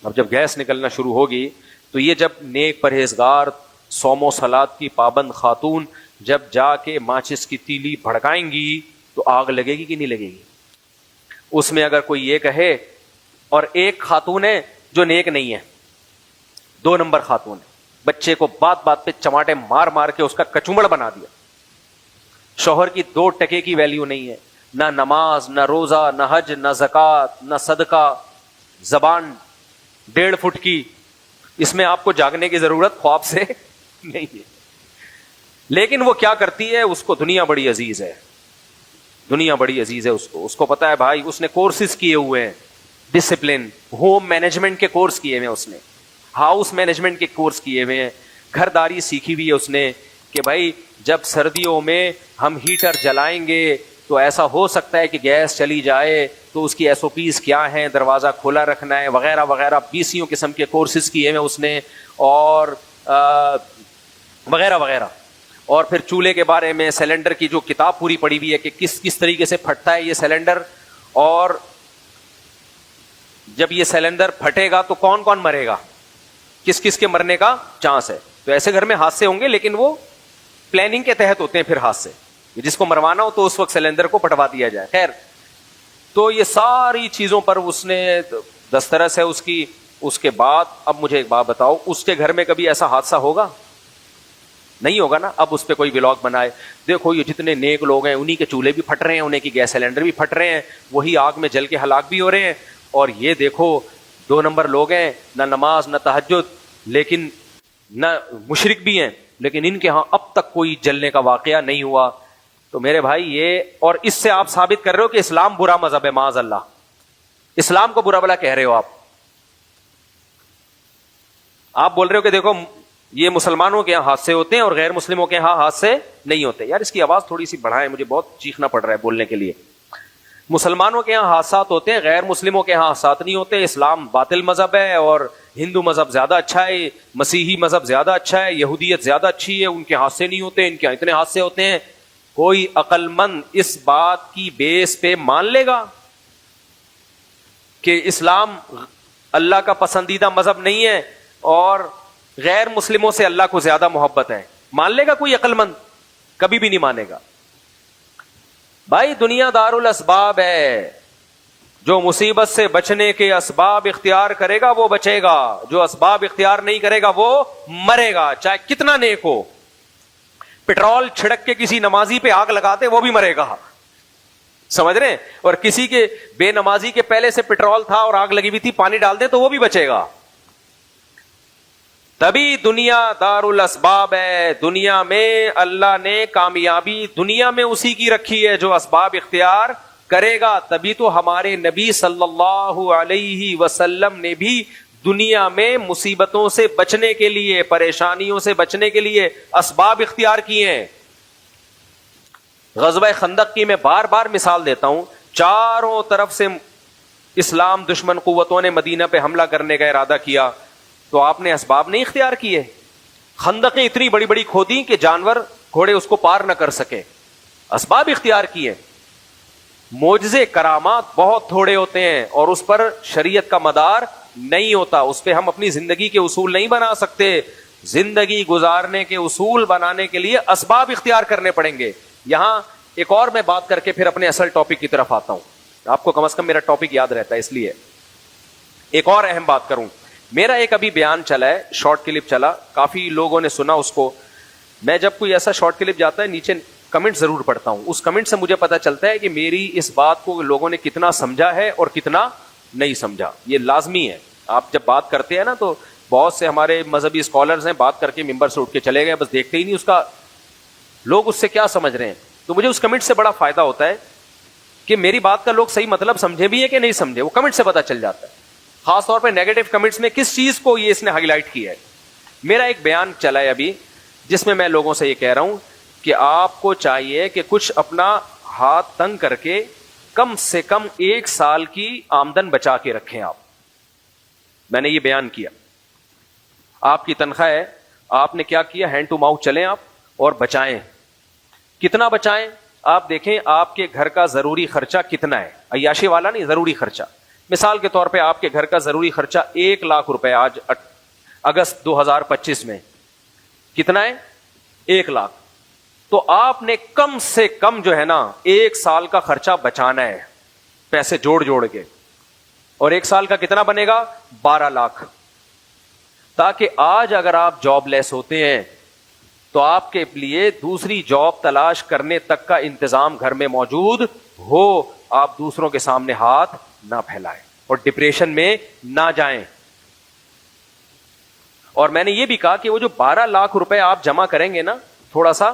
اب جب گیس نکلنا شروع ہوگی تو یہ جب نیک پرہیزگار صوم و صلات کی پابند خاتون جب جا کے ماچس کی تیلی بھڑکائیں گی تو آگ لگے گی کہ نہیں لگے گی. اس میں اگر کوئی یہ کہے, اور ایک خاتون ہے جو نیک نہیں ہے, 2 نمبر خاتون ہے, بچے کو بات بات پہ چماٹے مار مار کے اس کا کچومڑ بنا دیا, شوہر کی 2 ٹکے کی ویلیو نہیں ہے, نہ نماز نہ روزہ نہ حج نہ زکوٰۃ نہ صدقہ, زبان 1.5 فٹ کی. اس میں آپ کو جاگنے کی ضرورت خواب سے نہیں ہے. لیکن وہ کیا کرتی ہے, اس کو دنیا بڑی عزیز ہے, دنیا بڑی عزیز ہے اس کو پتا ہے بھائی, اس نے کورسز کیے ہوئے ہیں, ڈسپلن, ہوم مینجمنٹ کے کورس کیے ہوئے ہیں, اس نے ہاؤس مینجمنٹ کے کورس کیے ہوئے ہیں, گھر داری سیکھی ہوئی ہے اس نے کہ بھائی جب سردیوں میں ہم ہیٹر جلائیں گے تو ایسا ہو سکتا ہے کہ گیس چلی جائے, تو اس کی ایس او پیز کیا ہیں, دروازہ کھلا رکھنا ہے وغیرہ وغیرہ. 20 قسم کے کورسز کیے ہوئے اس نے, اور وغیرہ وغیرہ. اور پھر چولہے کے بارے میں سلنڈر کی جو کتاب پوری پڑی ہوئی ہے کہ کس طریقے سے پھٹتا ہے یہ سلنڈر, اور جب یہ سلنڈر پھٹے گا تو کون کون مرے گا, کس کے مرنے کا چانس ہے. تو ایسے گھر میں حادثے ہوں گے, لیکن وہ پلاننگ کے تحت ہوتے ہیں. پھر حادثے جس کو مروانا ہو تو اس وقت سلنڈر کو پٹوا دیا جائے. خیر, تو یہ ساری چیزوں پر اس نے دسترس ہے اس کی. اس کے بعد اب مجھے ایک بات بتاؤ, اس کے گھر میں کبھی ایسا حادثہ ہوگا؟ نہیں ہوگا نا. اب اس پہ کوئی ولاگ بنائے, دیکھو یہ جتنے نیک لوگ ہیں انہی کے چولہے بھی پھٹ رہے ہیں, انہیں کی گیس سلنڈر بھی پھٹ رہے ہیں, وہی آگ میں جل کے ہلاک بھی ہو رہے ہیں, اور یہ دیکھو 2 نمبر لوگ ہیں, نہ نماز نہ تہجد, لیکن نہ مشرک بھی ہیں, لیکن ان کے ہاں اب تک کوئی جلنے کا واقعہ نہیں ہوا. تو میرے بھائی یہ, اور اس سے آپ ثابت کر رہے ہو کہ اسلام برا مذہب ہے. معاذ اللہ, اسلام کو برا بلا کہہ رہے ہو آپ. آپ بول رہے ہو کہ دیکھو یہ مسلمانوں کے یہاں حادثے ہوتے ہیں اور غیر مسلموں کے یہاں حادثے نہیں ہوتے. یار اس کی آواز تھوڑی سی بڑھائیں, مجھے بہت چیخنا پڑ رہا ہے بولنے کے لیے. مسلمانوں کے یہاں حادثات ہوتے ہیں, غیر مسلموں کے یہاں حادثات نہیں ہوتے. اسلام باطل مذہب ہے, اور ہندو مذہب زیادہ اچھا ہے, مسیحی مذہب زیادہ اچھا ہے, یہودیت زیادہ اچھی ہے, ان کے حادثے نہیں ہوتے, ان کے اتنے حادثے ہوتے ہیں. کوئی عقل مند اس بات کی بیس پہ مان لے گا کہ اسلام اللہ کا پسندیدہ مذہب نہیں ہے اور غیر مسلموں سے اللہ کو زیادہ محبت ہے؟ مان لے گا کوئی عقل مند؟ کبھی بھی نہیں مانے گا. بھائی دنیا دار الاسباب ہے, جو مصیبت سے بچنے کے اسباب اختیار کرے گا وہ بچے گا, جو اسباب اختیار نہیں کرے گا وہ مرے گا, چاہے کتنا نیک ہو. پٹرول چھڑک کے کسی نمازی پہ آگ لگاتے وہ بھی مرے گا, سمجھ رہے ہیں, اور کسی کے بے نمازی کے پہلے سے پٹرول تھا اور آگ لگی ہوئی تھی, پانی ڈال دے تو وہ بھی بچے گا. تبھی دنیا دار الاسباب ہے. دنیا میں اللہ نے کامیابی دنیا میں اسی کی رکھی ہے جو اسباب اختیار کرے گا تبھی تو ہمارے نبی صلی اللہ علیہ وسلم نے بھی دنیا میں مصیبتوں سے بچنے کے لیے، پریشانیوں سے بچنے کے لیے اسباب اختیار کیے ہیں. غزوہ خندق کی میں بار بار مثال دیتا ہوں. چاروں طرف سے اسلام دشمن قوتوں نے مدینہ پہ حملہ کرنے کا ارادہ کیا، تو آپ نے اسباب نہیں اختیار کیے؟ خندقیں اتنی بڑی بڑی کھودی کہ جانور گھوڑے اس کو پار نہ کر سکے، اسباب اختیار کیے. معجزے کرامات بہت تھوڑے ہوتے ہیں اور اس پر شریعت کا مدار نہیں ہوتا، اس پہ ہم اپنی زندگی کے اصول نہیں بنا سکتے. زندگی گزارنے کے اصول بنانے کے لیے اسباب اختیار کرنے پڑیں گے. یہاں ایک اور میں بات کر کے پھر اپنے اصل ٹاپک کی طرف آتا ہوں. آپ کو کم از کم میرا ٹاپک یاد رہتا ہے، اس لیے ایک اور اہم بات کروں. میرا ایک ابھی بیان چلا ہے، شارٹ کلپ چلا، کافی لوگوں نے سنا اس کو. میں جب کوئی ایسا شارٹ کلپ جاتا ہے نیچے کمنٹ ضرور پڑھتا ہوں. اس کمنٹ سے مجھے پتا چلتا ہے کہ میری اس بات کو لوگوں نے کتنا سمجھا ہے اور کتنا نہیں سمجھا. یہ لازمی ہے. آپ جب بات کرتے ہیں نا تو بہت سے ہمارے مذہبی اسکالرز ہیں، بات کر کے ممبر سے اٹھ کے چلے گئے، بس دیکھتے ہی نہیں اس کا لوگ اس سے کیا سمجھ رہے ہیں. تو مجھے اس کمنٹ سے بڑا فائدہ ہوتا ہے کہ میری بات کا لوگ صحیح مطلب سمجھے بھی ہے کہ نہیں سمجھے، وہ کمنٹ سے پتا چل جاتا ہے. خاص طور پہ نیگیٹو کمنٹس میں کس چیز کو یہ اس نے ہائی لائٹ کیا ہے. میرا ایک بیان چلا ہے ابھی جس میں لوگوں سے یہ کہہ رہا ہوں کہ آپ کو چاہیے کہ کچھ اپنا ہاتھ تنگ کر کے کم سے کم 1 سال کی آمدن بچا کے رکھیں. میں نے یہ بیان کیا. آپ کی تنخواہ ہے، آپ نے کیا کیا، ہینڈ ٹو ماؤتھ چلیں آپ اور بچائیں. کتنا بچائیں؟ آپ دیکھیں آپ کے گھر کا ضروری خرچہ کتنا ہے، عیاشی والا نہیں، ضروری خرچہ. مثال کے طور پہ آپ کے گھر کا ضروری خرچہ 1 لاکھ روپے آج اگست 2025 میں کتنا ہے؟ 1 لاکھ. تو آپ نے کم سے کم جو ہے نا 1 سال کا خرچہ بچانا ہے، پیسے جوڑ کے. اور 1 سال کا کتنا بنے گا؟ 12 لاکھ. تاکہ آج اگر آپ جاب لیس ہوتے ہیں تو آپ کے لیے دوسری جاب تلاش کرنے تک کا انتظام گھر میں موجود ہو، آپ دوسروں کے سامنے ہاتھ نہ پھیلائیں اور ڈپریشن میں نہ جائیں. اور میں نے یہ بھی کہا کہ وہ جو 12 لاکھ روپے آپ جمع کریں گے نا، تھوڑا سا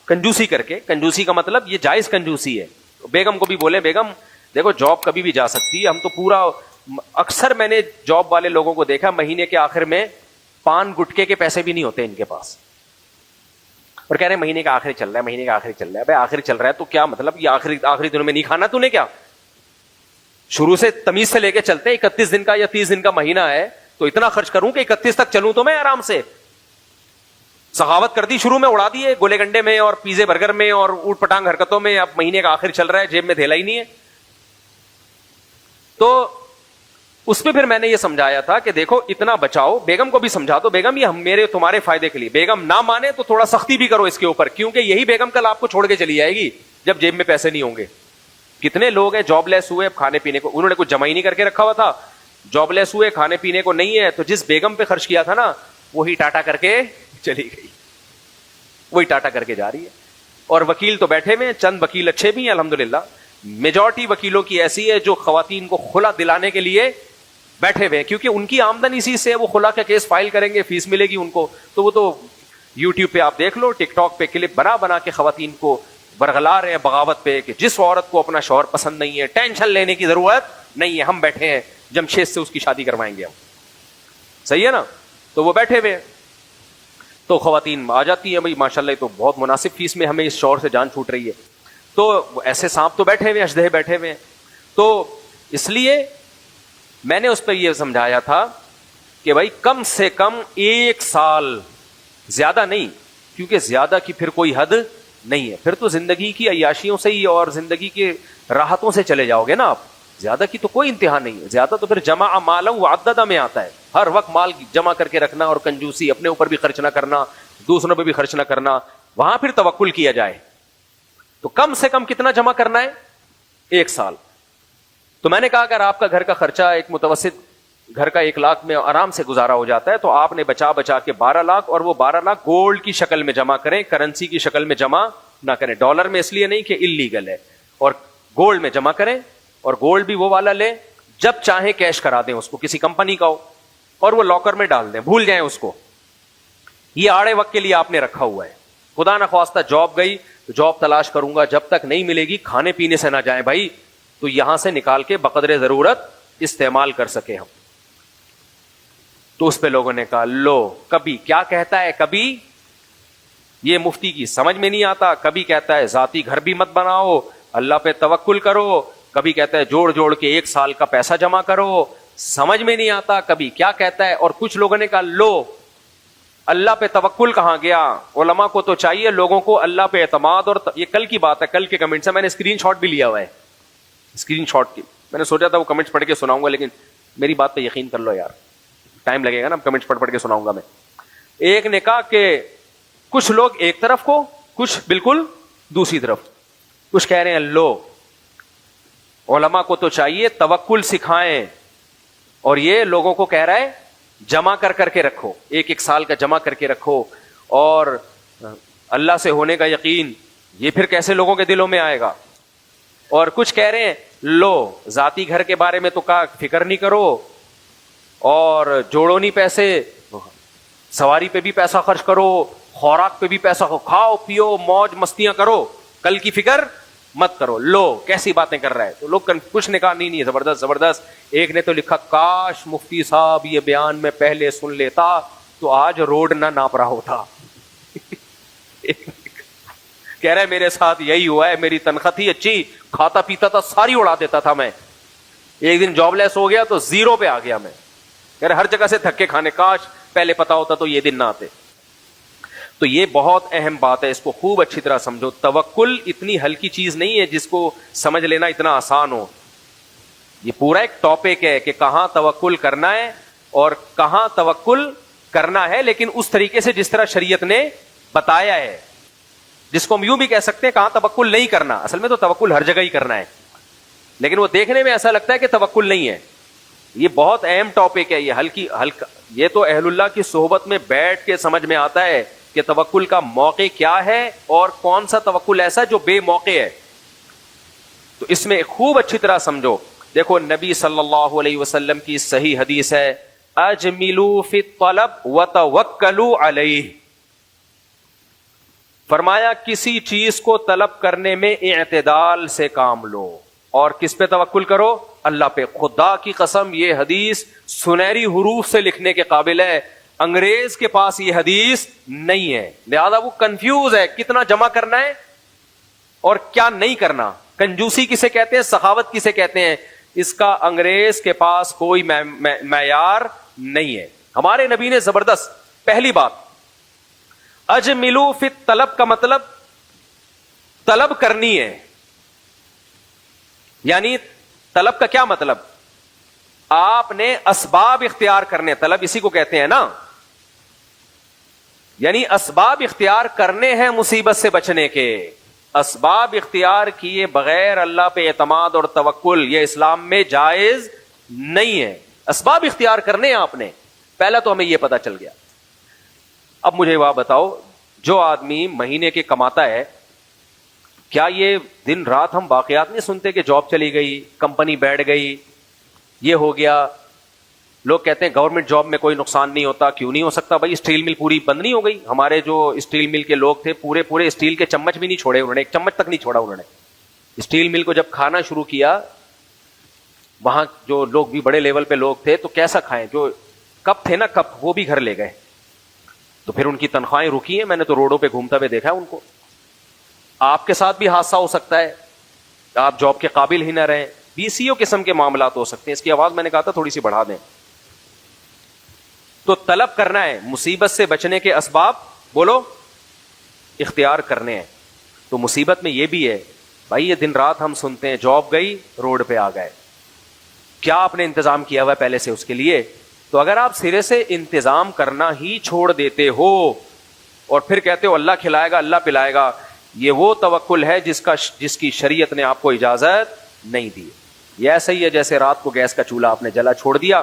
کنجوسی کر کے، کنجوسی کا مطلب یہ جائز کنجوسی ہے. بیگم کو بھی بولے بیگم دیکھو جاب کبھی بھی جا سکتی ہے، ہم تو پورا، اکثر میں نے جاب والے لوگوں کو دیکھا مہینے کے آخر میں پان گٹکے کے پیسے بھی نہیں ہوتے ان کے پاس، اور کہہ رہے ہیں مہینے کا آخری چل رہا ہے، مہینے کا آخری چل رہا ہے. بھائی آخری چل رہا ہے تو کیا مطلب، یہ آخری دنوں میں نہیں کھانا تو نے کیا؟ شروع سے تمیز سے لے کے چلتے ہیں، 31 دن کا یا 30 دن کا مہینہ ہے تو اتنا خرچ کروں کہ 31 تک چلوں تو میں آرام سے. سخاوت کر دی شروع میں، اڑا دیے گولے گنڈے میں اور پیزے برگر میں اور اوٹ پٹانگ حرکتوں میں. اب مہینے کا آخر چل رہا ہے، جیب میں دھیلا ہی نہیں ہے. تو اس پہ پھر میں نے یہ سمجھایا تھا کہ دیکھو اتنا بچاؤ. بیگم کو بھی سمجھا دو بیگم یہ میرے تمہارے فائدے کے لیے. بیگم نہ مانے تو تھوڑا سختی بھی کرو اس کے اوپر، کیونکہ یہی بیگم کل آپ کو چھوڑ کے چلی جائے گی جب جیب میں پیسے نہیں ہوں گے. کتنے لوگ ہیں جاب لیس ہوئے، کھانے پینے کو انہوں نے کچھ جمع ہی نہیں کر کے رکھا ہوا تھا، جاب لیس ہوئے، کھانے پینے کو نہیں ہے، تو جس بیگم پہ خرچ کیا تھا نا وہی ٹاٹا کر کے چلی گئی، وہی ٹاٹا کر کے جا رہی ہے. اور وکیل تو بیٹھے ہوئے ہیں، چند وکیل اچھے بھی ہیں الحمدللہ. میجورٹی وکیلوں کی ایسی ہے جو خواتین کو خلا دلانے کے لیے بیٹھے ہوئے ہیں، کیونکہ ان کی آمدن اسی سے، وہ خلا کا کیس فائل کریں گے، فیس ملے گی ان کو. تو وہ تو یوٹیوب پہ آپ دیکھ لو، ٹک ٹاک پہ کلپ بنا کے خواتین کو برگلا رہے ہیں بغاوت پہ کہ جس عورت کو اپنا شوہر پسند نہیں ہے ٹینشن لینے کی ضرورت نہیں ہے، ہم بیٹھے ہیں جمشید سے اس کی شادی کروائیں گے ہم. صحیح ہے نا؟ تو وہ بیٹھے ہوئے تو خواتین آ جاتی ہیں، بھائی ماشاءاللہ تو بہت مناسب فیس میں ہمیں اس شوہر سے جان چھوٹ رہی ہے. تو ایسے سانپ تو بیٹھے ہوئے، اشدہے بیٹھے ہوئے. تو اس لیے میں نے اس پہ یہ سمجھایا تھا کہ بھائی کم سے کم 1 سال، زیادہ نہیں، کیونکہ زیادہ کی پھر کوئی حد نہیں ہے. پھر تو زندگی کی عیاشیوں سے ہی اور زندگی کے راحتوں سے چلے جاؤ گے نا آپ. زیادہ کی تو کوئی انتہا نہیں ہے. زیادہ تو پھر جمع مالا وعددہ میں آتا ہے، ہر وقت مال جمع کر کے رکھنا اور کنجوسی، اپنے اوپر بھی خرچ نہ کرنا، دوسروں پہ بھی خرچ نہ کرنا، وہاں پھر توکل کیا جائے. تو کم سے کم کتنا جمع کرنا ہے؟ 1 سال. تو میں نے کہا اگر آپ کا گھر کا خرچہ ایک متوسط گھر کا 1 لاکھ میں آرام سے گزارا ہو جاتا ہے تو آپ نے بچا کے 12 لاکھ، اور وہ 12 لاکھ گولڈ کی شکل میں جمع کریں، کرنسی کی شکل میں جمع نہ کریں. ڈالر میں اس لیے نہیں کہ اللیگل ہے، اور گولڈ میں جمع کریں. اور گولڈ بھی وہ والا لیں جب چاہیں کیش کرا دیں اس کو، کسی کمپنی کا ہو، اور وہ لاکر میں ڈال دیں، بھول جائیں اس کو. یہ آڑے وقت کے لیے آپ نے رکھا ہوا ہے. خدا نخواستہ جاب گئی جاب تلاش کروں گا، جب تک نہیں ملے گی کھانے پینے سے نہ جائیں بھائی، تو یہاں سے نکال کے بقدر ضرورت استعمال کر سکے ہم. تو اس پہ لوگوں نے کہا لو، کبھی کیا کہتا ہے، کبھی یہ مفتی کی سمجھ میں نہیں آتا، کبھی کہتا ہے ذاتی گھر بھی مت بناؤ، اللہ پہ توکل کرو، کبھی کہتا ہے جوڑ جوڑ کے 1 سال کا پیسہ جمع کرو، سمجھ میں نہیں آتا کبھی کیا کہتا ہے. اور کچھ لوگوں نے کہا لو، اللہ پہ توکل کہاں گیا، علماء کو تو چاہیے لوگوں کو اللہ پہ اعتماد. اور یہ کل کی بات ہے، کل کے کمنٹ سے میں نے اسکرین شاٹ بھی لیا ہوا ہے، اسکرین شاٹ کی. میں نے سوچا تھا وہ کمنٹس پڑھ کے سناؤں گا، لیکن میری بات پہ یقین کر لو یار، ٹائم لگے گا نا، کمنٹس پڑھ کے سناؤں گا میں. ایک نے کہا کہ کچھ لوگ ایک طرف کو، کچھ بالکل دوسری طرف. کچھ کہہ رہے ہیں لو، علماء کو تو چاہیے توکل سکھائیں، اور یہ لوگوں کو کہہ رہا ہے جمع کر کے رکھو، 1 سال کا جمع کر کے رکھو، اور اللہ سے ہونے کا یقین یہ پھر کیسے لوگوں کے دلوں میں آئے گا. اور کچھ کہہ رہے ہیں لو، ذاتی گھر کے بارے میں تو کا فکر نہیں کرو، اور جوڑو نہیں پیسے، سواری پہ بھی پیسہ خرچ کرو، خوراک پہ بھی پیسہ، کھاؤ پیو موج مستیاں کرو، کل کی فکر مت کرو. لو کیسی باتیں کر رہا ہے. تو لوگ کچھ نے کہا نہیں زبردست زبردست. ایک نے تو لکھا کاش مفتی صاحب یہ بیان میں پہلے سن لیتا تو آج روڈ نہ ناپ رہا ہوتا. کہہ رہا ہے میرے ساتھ یہی ہوا ہے، میری تنخواہ تھی اچھی، کھاتا پیتا تھا، ساری اڑا دیتا تھا میں، ایک دن جاب لیس ہو گیا تو 0 پہ آ گیا میں. کہہ رہا ہر جگہ سے دھکے کھانے، کاش پہلے پتا ہوتا تو یہ دن نہ آتے. تو یہ بہت اہم بات ہے، اس کو خوب اچھی طرح سمجھو. توکل اتنی ہلکی چیز نہیں ہے جس کو سمجھ لینا اتنا آسان ہو. یہ پورا ایک ٹاپک ہے کہ کہاں توکل کرنا ہے اور کہاں توکل کرنا ہے، لیکن اس طریقے سے جس طرح شریعت نے بتایا ہے، جس کو ہم یوں بھی کہہ سکتے ہیں کہاں توکل نہیں کرنا. اصل میں تو توکل ہر جگہ ہی کرنا ہے، لیکن وہ دیکھنے میں ایسا لگتا ہے کہ توکل نہیں ہے. یہ بہت اہم ٹاپک ہے، یہ ہلکا یہ تو اہل اللہ کی صحبت میں بیٹھ کے سمجھ میں آتا ہے کہ توکل کا موقع کیا ہے اور کون سا توکل ایسا جو بے موقع ہے. تو اس میں خوب اچھی طرح سمجھو. دیکھو نبی صلی اللہ علیہ وسلم کی صحیح حدیث ہے، اجملوا فی الطلب وتوکلوا علیہ. فرمایا کسی چیز کو طلب کرنے میں اعتدال سے کام لو، اور کس پہ توکل کرو؟ اللہ پہ. خدا کی قسم یہ حدیث سنہری حروف سے لکھنے کے قابل ہے. انگریز کے پاس یہ حدیث نہیں ہے، لہذا وہ کنفیوز ہے کتنا جمع کرنا ہے اور کیا نہیں کرنا. کنجوسی کسے کہتے ہیں، سخاوت کسے کہتے ہیں، اس کا انگریز کے پاس کوئی معیار نہیں ہے. ہمارے نبی نے زبردست. پہلی بات اجملوا فی الطلب کا مطلب طلب کرنی ہے. یعنی طلب کا کیا مطلب؟ آپ نے اسباب اختیار کرنے. طلب اسی کو کہتے ہیں نا، یعنی اسباب اختیار کرنے ہیں مصیبت سے بچنے کے. اسباب اختیار کیے بغیر اللہ پہ اعتماد اور توکل یہ اسلام میں جائز نہیں ہے. اسباب اختیار کرنے ہیں آپ نے. پہلا تو ہمیں یہ پتا چل گیا. اب مجھے وہ بتاؤ، جو آدمی مہینے کے کماتا ہے، کیا یہ دن رات ہم واقعات نہیں سنتے کہ جاب چلی گئی، کمپنی بیٹھ گئی، یہ ہو گیا؟ لوگ کہتے ہیں گورنمنٹ جاب میں کوئی نقصان نہیں ہوتا. کیوں نہیں ہو سکتا بھائی؟ اسٹیل مل پوری بند نہیں ہو گئی. ہمارے جو اسٹیل مل کے لوگ تھے پورے اسٹیل کے چمچ بھی نہیں چھوڑے انہوں نے، ایک چمچ تک نہیں چھوڑا انہوں نے. اسٹیل مل کو جب کھانا شروع کیا، وہاں جو لوگ بھی بڑے لیول پہ لوگ تھے تو کیسا کھائیں؟ جو کپ تھے نا کپ، وہ بھی گھر لے گئے. تو پھر ان کی تنخواہیں رکی ہیں. میں نے تو روڈوں پہ گھومتا ہوئے دیکھا ہے ان کو. آپ کے ساتھ بھی حادثہ ہو سکتا ہے، آپ جاب کے قابل ہی نہ رہیں. BCO قسم کے معاملات ہو سکتے ہیں. اس کی آواز میں نے کہا تھا تھوڑی سی بڑھا دیں. تو طلب کرنا ہے، مصیبت سے بچنے کے اسباب بولو اختیار کرنے ہیں. تو مصیبت میں یہ بھی ہے بھائی، یہ دن رات ہم سنتے ہیں جاب گئی روڈ پہ آ گئے. کیا آپ نے انتظام کیا ہوا ہے پہلے سے اس کے لیے؟ تو اگر آپ سرے سے انتظام کرنا ہی چھوڑ دیتے ہو اور پھر کہتے ہو اللہ کھلائے گا اللہ پلائے گا، یہ وہ توکل ہے جس کی شریعت نے آپ کو اجازت نہیں دی. یہ ایسا ہی ہے جیسے رات کو گیس کا چولہا آپ نے جلا چھوڑ دیا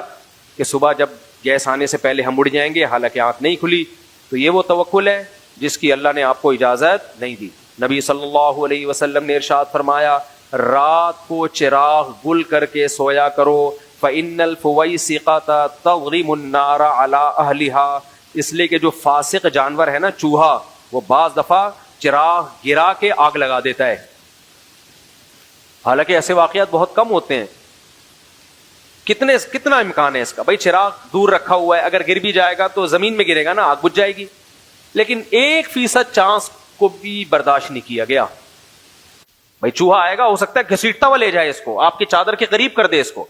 کہ صبح جب گیس آنے سے پہلے ہم اڑ جائیں گے، حالانکہ آنکھ نہیں کھلی. تو یہ وہ توکل ہے جس کی اللہ نے آپ کو اجازت نہیں دی. نبی صلی اللہ علیہ وسلم نے ارشاد فرمایا، رات کو چراغ گل کر کے سویا کرو، فَإِنَّ الْفُوَيْسِقَةَ تَضْرِمُ النَّارَ عَلَىٰ أَهْلِهَا. اس لیے کہ جو فاسق جانور ہے نا، چوہا، وہ بعض دفعہ چراغ گرا کے آگ لگا دیتا ہے. حالانکہ ایسے واقعات بہت کم ہوتے ہیں. کتنا امکان ہے اس کا؟ بھائی چراغ دور رکھا ہوا ہے, اگر گر بھی جائے گا تو زمین میں گرے گا نا, آگ بجھ جائے گی. لیکن 1% چانس کو بھی برداشت نہیں کیا گیا. بھائی چوہا آئے گا, ہو سکتا ہے گھسیٹتا ہوا لے جائے اس کو, آپ کی چادر کے قریب کر دے اس کو.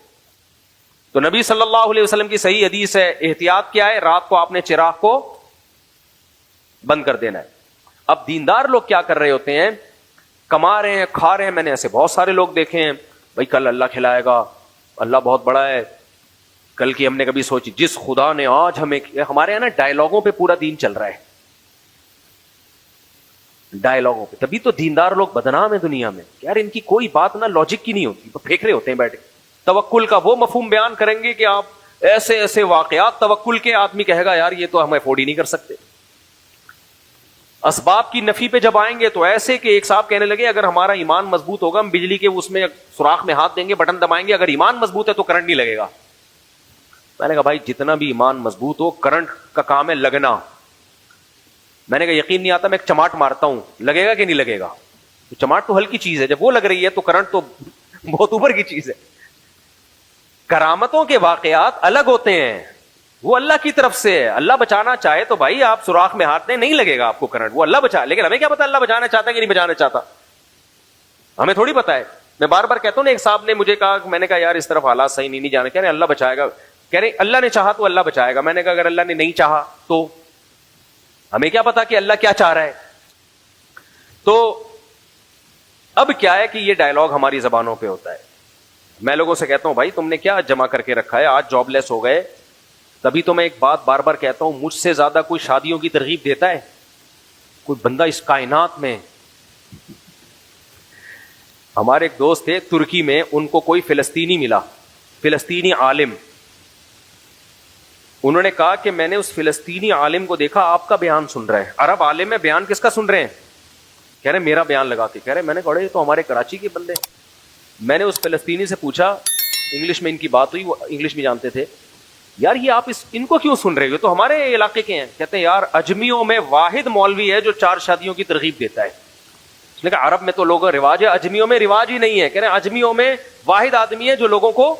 تو نبی صلی اللہ علیہ وسلم کی صحیح حدیث ہے, احتیاط کیا ہے, رات کو آپ نے چراغ کو بند کر دینا ہے. اب دیندار لوگ کیا کر رہے ہوتے ہیں, کما رہے ہیں, کھا رہے ہیں. میں نے ایسے بہت سارے لوگ دیکھے ہیں, بھائی کل اللہ کھلائے گا, اللہ بہت بڑا ہے. کل کی ہم نے کبھی سوچی, جس خدا نے آج ہمیں, ہمارے یہاں نا ڈائلاگوں پہ پورا دین چل رہا ہے, ڈائلاگوں پہ. تبھی تو دیندار لوگ بدنام ہیں دنیا میں. یار ان کی کوئی بات نہ لاجک کی نہیں ہوتی, پھینک رہے ہوتے ہیں بیٹھے. توکل کا وہ مفہوم بیان کریں گے کہ آپ ایسے ایسے واقعات توکل کے, آدمی کہے گا یار یہ تو ہم افورڈ ہی نہیں کر سکتے. اسباب کی نفی پہ جب آئیں گے تو ایسے کہ ایک صاحب کہنے لگے اگر ہمارا ایمان مضبوط ہوگا ہم بجلی کے اس میں سوراخ میں ہاتھ دیں گے, بٹن دبائیں گے, اگر ایمان مضبوط ہے تو کرنٹ نہیں لگے گا. میں نے کہا بھائی جتنا بھی ایمان مضبوط ہو, کرنٹ کا کام ہے لگنا. میں نے کہا یقین نہیں آتا, میں ایک چماٹ مارتا ہوں, لگے گا کہ نہیں لگے گا؟ تو چماٹ تو ہلکی چیز ہے, جب وہ لگ رہی ہے تو کرنٹ تو بہت اوپر کی چیز ہے. کرامتوں کے واقعات الگ ہوتے ہیں, وہ اللہ کی طرف سے ہے. اللہ بچانا چاہے تو بھائی آپ سوراخ میں ہاتھ دیں, نہیں لگے گا آپ کو کرنٹ, وہ اللہ بچا. لیکن ہمیں کیا پتا اللہ بچانا چاہتا ہے کہ نہیں بچانا چاہتا, ہمیں تھوڑی پتا ہے. میں بار بار کہتا ہوں نا, ایک صاحب نے مجھے کہا, میں نے کہا یار اس طرف حالات صحیح نہیں جانے, کہہ رہے اللہ بچائے گا. کہہ رہے اللہ نے چاہا تو اللہ بچائے گا. میں نے کہا اگر اللہ نے نہیں چاہا تو ہمیں کیا پتا کہ اللہ کیا چاہ رہا ہے. تو اب کیا ہے کہ یہ ڈائلاگ ہماری زبانوں پہ ہوتا ہے. میں لوگوں سے کہتا ہوں بھائی تم نے کیا جمع کر کے رکھا ہے, آج جاب لیس ہو گئے. تبھی تو میں ایک بات بار بار کہتا ہوں, مجھ سے زیادہ کوئی شادیوں کی ترغیب دیتا ہے کوئی بندہ اس کائنات میں؟ ہمارے ایک دوست تھے ترکی میں, ان کو کوئی فلسطینی ملا, فلسطینی عالم. انہوں نے کہا کہ میں نے اس فلسطینی عالم کو دیکھا آپ کا بیان سن رہے ہیں. عرب عالم ہے, بیان کس کا سن رہے ہیں؟ کہہ رہے میرا بیان لگا کے. کہہ رہے میں نے کہا یہ تو ہمارے کراچی کے بندے. میں نے اس فلسطینی سے پوچھا, انگلش میں ان کی بات ہوئی, وہ انگلش میں جانتے تھے, یار یہ آپ ان کو کیوں سن رہے ہو, تو ہمارے علاقے کے ہیں. کہتے ہیں یار اجمیوں میں واحد مولوی ہے جو 4 شادیوں کی ترغیب دیتا ہے. اس نے کہا عرب میں تو لوگوں رواج ہے, اجمیوں میں رواج ہی نہیں ہے. کہہ رہے ہیں اجمیوں میں واحد آدمی ہے جو لوگوں کو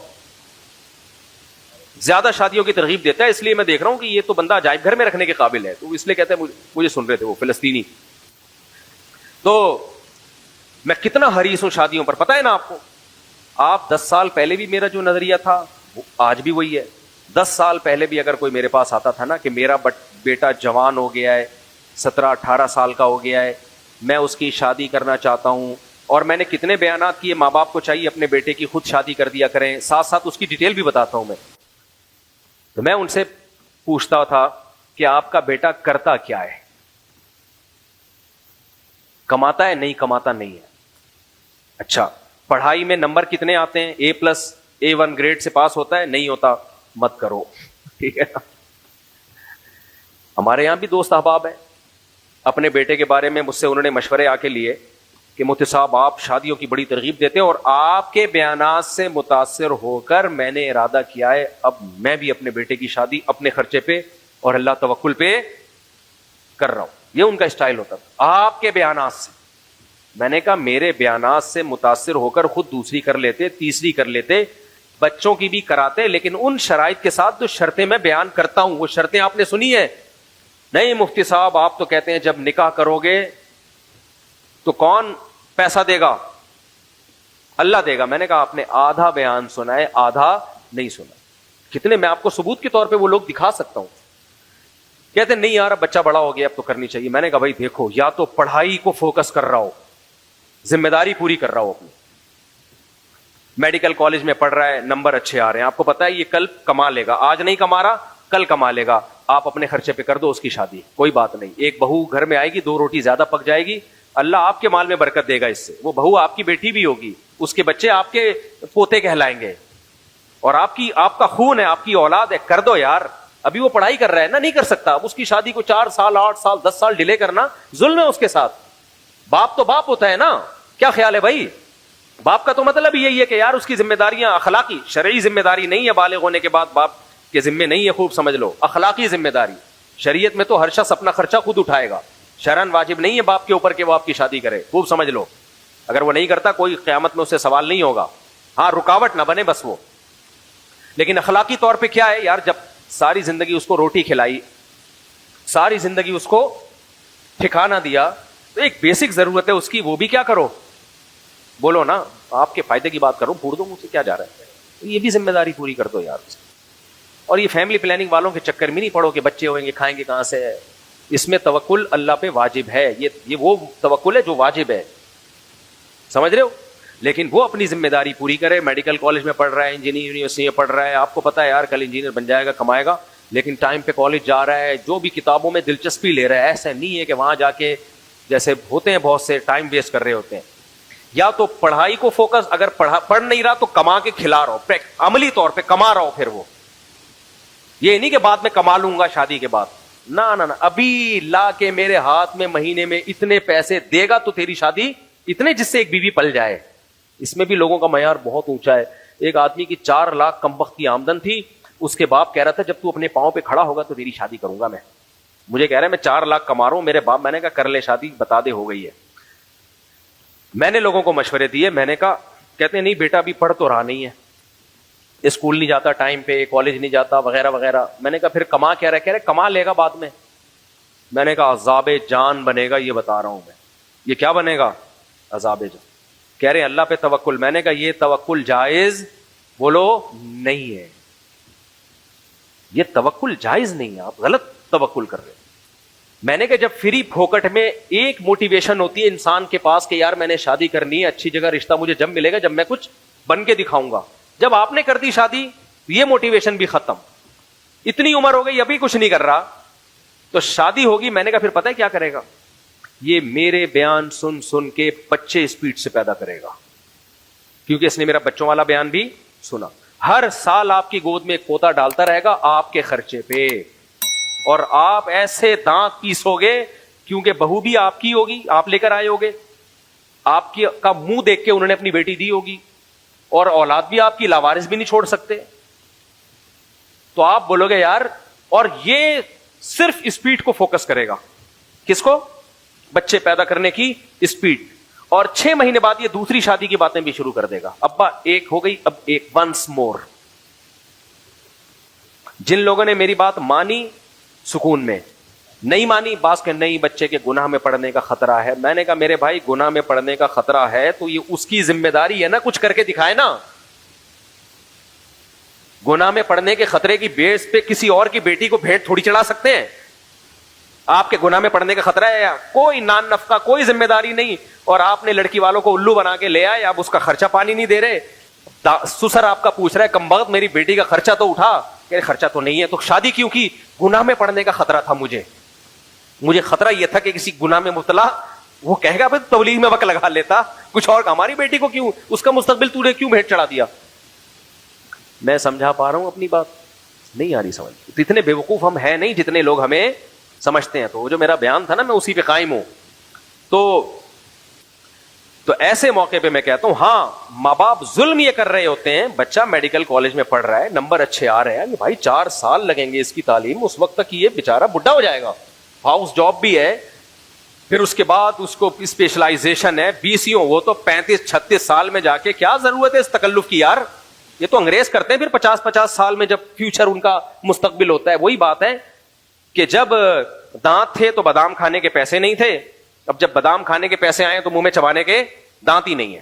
زیادہ شادیوں کی ترغیب دیتا ہے, اس لیے میں دیکھ رہا ہوں کہ یہ تو بندہ عجائب گھر میں رکھنے کے قابل ہے. تو اس لیے کہتے ہیں مجھے سن رہے تھے وہ فلسطینی. تو میں کتنا حریص ہوں شادیوں پر, پتہ ہے نا آپ کو. آپ 10 سال پہلے بھی میرا جو نظریہ تھا وہ آج بھی وہی ہے. 10 سال پہلے بھی اگر کوئی میرے پاس آتا تھا نا کہ میرا بیٹا جوان ہو گیا ہے, 17-18 سال کا ہو گیا ہے, میں اس کی شادی کرنا چاہتا ہوں, اور میں نے کتنے بیانات کیے, ماں باپ کو چاہیے اپنے بیٹے کی خود شادی کر دیا کریں, ساتھ ساتھ اس کی ڈیٹیل بھی بتاتا ہوں میں. تو میں ان سے پوچھتا تھا کہ آپ کا بیٹا کرتا کیا ہے, کماتا ہے؟ نہیں کماتا نہیں ہے. اچھا پڑھائی میں نمبر کتنے آتے ہیں, A+, A1 گریڈ سے پاس ہوتا ہے؟ نہیں ہوتا, مت کرو. ٹھیک ہے. ہمارے یہاں بھی دوست احباب ہیں, اپنے بیٹے کے بارے میں مجھ سے انہوں نے مشورے آ کے لیے کہ مفتی صاحب آپ شادیوں کی بڑی ترغیب دیتے ہیں, اور آپ کے بیانات سے متاثر ہو کر میں نے ارادہ کیا ہے اب میں بھی اپنے بیٹے کی شادی اپنے خرچے پہ اور اللہ توکل پہ کر رہا ہوں. یہ ان کا اسٹائل ہوتا تھا, آپ کے بیانات سے. میں نے کہا میرے بیانات سے متاثر ہو کر خود دوسری کر لیتے, تیسری کر لیتے, بچوں کی بھی کراتے, لیکن ان شرائط کے ساتھ جو شرطیں میں بیان کرتا ہوں وہ شرطیں آپ نے سنی ہے. نہیں مفتی صاحب آپ تو کہتے ہیں جب نکاح کرو گے تو کون پیسہ دے گا؟ اللہ دے گا. میں نے کہا آپ نے آدھا بیان سنا ہے, آدھا نہیں سنا. کتنے میں آپ کو ثبوت کے طور پہ وہ لوگ دکھا سکتا ہوں. کہتے نہیں یار اب بچہ بڑا ہو گیا اب تو کرنی چاہیے. میں نے کہا بھائی دیکھو, یا تو پڑھائی کو فوکس کر رہا ہو, ذمہ داری پوری کر رہا ہو اپنی, میڈیکل کالج میں پڑھ رہا ہے, نمبر اچھے آ رہے ہیں, آپ کو پتا ہے یہ کل کما لے گا, آج نہیں کما رہا کل کما لے گا, آپ اپنے خرچے پہ کر دو اس کی شادی, کوئی بات نہیں. ایک بہو گھر میں آئے گی, 2 روٹی زیادہ پک جائے گی, اللہ آپ کے مال میں برکت دے گا اس سے. وہ بہو آپ کی بیٹی بھی ہوگی, اس کے بچے آپ کے پوتے کہلائیں گے, اور آپ کا خون ہے, آپ کی اولاد ہے. کر دو یار, ابھی وہ پڑھائی کر رہا ہے نا, نہیں کر سکتا. اب اس کی شادی کو 4 سال 8 سال 10 سال ڈیلے کرنا ظلم ہے اس کے ساتھ. باپ تو باپ ہوتا ہے نا, کیا خیال ہے بھائی؟ باپ کا تو مطلب یہی ہے کہ یار اس کی ذمہ داریاں اخلاقی, شرعی ذمہ داری نہیں ہے, بالغ ہونے کے بعد باپ کے ذمہ نہیں ہے, خوب سمجھ لو, اخلاقی ذمہ داری. شریعت میں تو ہر شخص اپنا خرچہ خود اٹھائے گا, شرعن واجب نہیں ہے باپ کے اوپر کہ وہ آپ کی شادی کرے, خوب سمجھ لو. اگر وہ نہیں کرتا کوئی قیامت میں اس سے سوال نہیں ہوگا, ہاں رکاوٹ نہ بنے بس وہ. لیکن اخلاقی طور پہ کیا ہے یار, جب ساری زندگی اس کو روٹی کھلائی, ساری زندگی اس کو ٹھکانہ دیا, تو ایک بیسک ضرورت ہے اس کی, وہ بھی کیا کرو, بولو نا, آپ کے فائدے کی بات کرو, پھوڑ دو مجھ سے, کیا جا رہا ہے, یہ بھی ذمہ داری پوری کر دو یار. اور یہ فیملی پلاننگ والوں کے چکر میں نہیں پڑو کہ بچے ہوئیں گے کھائیں گے کہاں سے. اس میں توکل اللہ پہ واجب ہے, یہ وہ توکل ہے جو واجب ہے, سمجھ رہے ہو. لیکن وہ اپنی ذمہ داری پوری کرے. میڈیکل کالج میں پڑھ رہا ہے, انجینئرنگ یونیورسٹی میں پڑھ رہا ہے, آپ کو پتا ہے یار کل انجینئر بن جائے گا, کمائے گا, لیکن ٹائم پہ کالج جا رہا ہے, جو بھی کتابوں میں دلچسپی لے رہا ہے, ایسا نہیں ہے کہ وہاں جا کے جیسے ہوتے ہیں بہت سے ٹائم ویسٹ کر رہے ہوتے ہیں. یا تو پڑھائی کو فوکس, اگر پڑھ نہیں رہا تو کما کے کھلا رہا ہو, عملی طور پہ کما رہا ہو. پھر وہ یہ نہیں کہ بعد میں کما لوں گا شادی کے بعد, نہ ابھی لا کے میرے ہاتھ میں مہینے میں اتنے پیسے دے گا تو تیری شادی, اتنے جس سے ایک بیوی پل جائے. اس میں بھی لوگوں کا معیار بہت اونچا ہے. ایک آدمی کی 4 لاکھ کمبخت کی آمدن تھی, اس کے باپ کہہ رہا تھا جب تو اپنے پاؤں پہ کھڑا ہوگا تو تیری شادی کروں گا میں. مجھے کہہ رہا ہے میں 4 لاکھ کما رہا ہوں, میرے باپ, میں نے کہا کر لے شادی, بتا دے ہو گئی ہے. میں نے لوگوں کو مشورے دیے, میں نے کہا, کہتے ہیں نہیں بیٹا ابھی پڑھ تو رہا نہیں ہے, اسکول نہیں جاتا ٹائم پہ, کالج نہیں جاتا وغیرہ وغیرہ. میں نے کہا پھر کما کیا رہا ہے, کہہ رہے کما لے گا بعد میں. میں نے کہا عذاب جان بنے گا, یہ بتا رہا ہوں میں. یہ کیا بنے گا, عذاب جان. کہہ رہے اللہ پہ توکل. میں نے کہا یہ توکل جائز, بولو نہیں ہے, یہ توکل جائز نہیں ہے, آپ غلط توکل کر رہے ہیں. میں نے کہا جب فری پھوکٹ میں ایک موٹیویشن ہوتی ہے انسان کے پاس کہ یار میں نے شادی کرنی ہے, اچھی جگہ رشتہ مجھے جب ملے گا جب میں کچھ بن کے دکھاؤں گا. جب آپ نے کر دی شادی, یہ موٹیویشن بھی ختم. اتنی عمر ہو گئی ابھی کچھ نہیں کر رہا, تو شادی ہوگی. میں نے کہا پھر پتہ ہے کیا کرے گا, یہ میرے بیان سن سن کے بچے اسپیڈ سے پیدا کرے گا, کیونکہ اس نے میرا بچوں والا بیان بھی سنا. ہر سال آپ کی گود میں ایک پوتا ڈالتا رہے گا آپ کے خرچے پہ, اور آپ ایسے دانت پیسو گے, کیونکہ بہو بھی آپ کی ہوگی, آپ لے کر آئے ہوگے, آپ کی کا منہ دیکھ کے انہوں نے اپنی بیٹی دی ہوگی, اور اولاد بھی آپ کی, لاوارث بھی نہیں چھوڑ سکتے. تو آپ بولو گے یار, اور یہ صرف اسپیڈ کو فوکس کرے گا. کس کو, بچے پیدا کرنے کی اسپیڈ. اور 6 مہینے بعد یہ دوسری شادی کی باتیں بھی شروع کر دے گا. ابا ایک ہو گئی, اب ایک, ونس مور. جن لوگوں نے میری بات مانی سکون میں, نہیں مانی باس کہ نہیں بچے کے گناہ میں پڑنے کا خطرہ ہے. میں نے کہا میرے بھائی گناہ میں پڑنے کا خطرہ ہے تو یہ اس کی ذمہ داری ہے نا, کچھ کر کے دکھائے نا. گناہ میں پڑنے کے خطرے کی بیس پہ کسی اور کی بیٹی کو بھیٹ تھوڑی چڑھا سکتے ہیں. آپ کے گناہ میں پڑنے کا خطرہ ہے, یا کوئی نان نفقہ, کوئی ذمہ داری نہیں, اور آپ نے لڑکی والوں کو الو بنا کے لے آئے, آپ اس کا خرچہ پانی نہیں دے رہے. سسر آپ کا پوچھ رہا ہے کمبخت میری بیٹی کا خرچہ تو اٹھا, کہ خرچہ تو نہیں ہے, تو شادی کیوں کی, گناہ میں پڑنے کا خطرہ تھا مجھے خطرہ یہ تھا کہ کسی گناہ میں مبتلا, وہ کہے گا پھر تبلیغ میں وقت لگا لیتا کچھ اور, ہماری بیٹی کو کیوں, اس کا مستقبل تو نے کیوں بھیٹ چڑھا دیا. میں سمجھا پا رہا ہوں اپنی بات, نہیں آ رہی سمجھ. اتنے بیوقوف ہم ہیں نہیں جتنے لوگ ہمیں سمجھتے ہیں. تو جو میرا بیان تھا نا میں اسی پہ قائم ہوں. تو ایسے موقع پہ میں کہتا ہوں, ہاں ماں باپ ظلم یہ کر رہے ہوتے ہیں, بچہ میڈیکل کالج میں پڑھ رہا ہے, نمبر اچھے آ رہے ہیں, بھائی 4 سال لگیں گے اس کی تعلیم, اس وقت تک یہ بیچارہ بڈھا ہو جائے گا, ہاؤس جاب بھی ہے, پھر اس کے بعد اس کو اسپیشلائزیشن ہے, BCO, وہ تو 35-36 سال میں جا کے کیا ضرورت ہے اس تکلف کی یار. یہ تو انگریز کرتے ہیں پھر 50-50 سال میں جب فیوچر ان کا مستقبل ہوتا ہے. وہی بات ہے کہ جب دانت تھے تو بادام کھانے کے پیسے نہیں تھے, اب جب بادام کھانے کے پیسے آئے تو منہ میں چبانے کے دانت ہی نہیں ہے.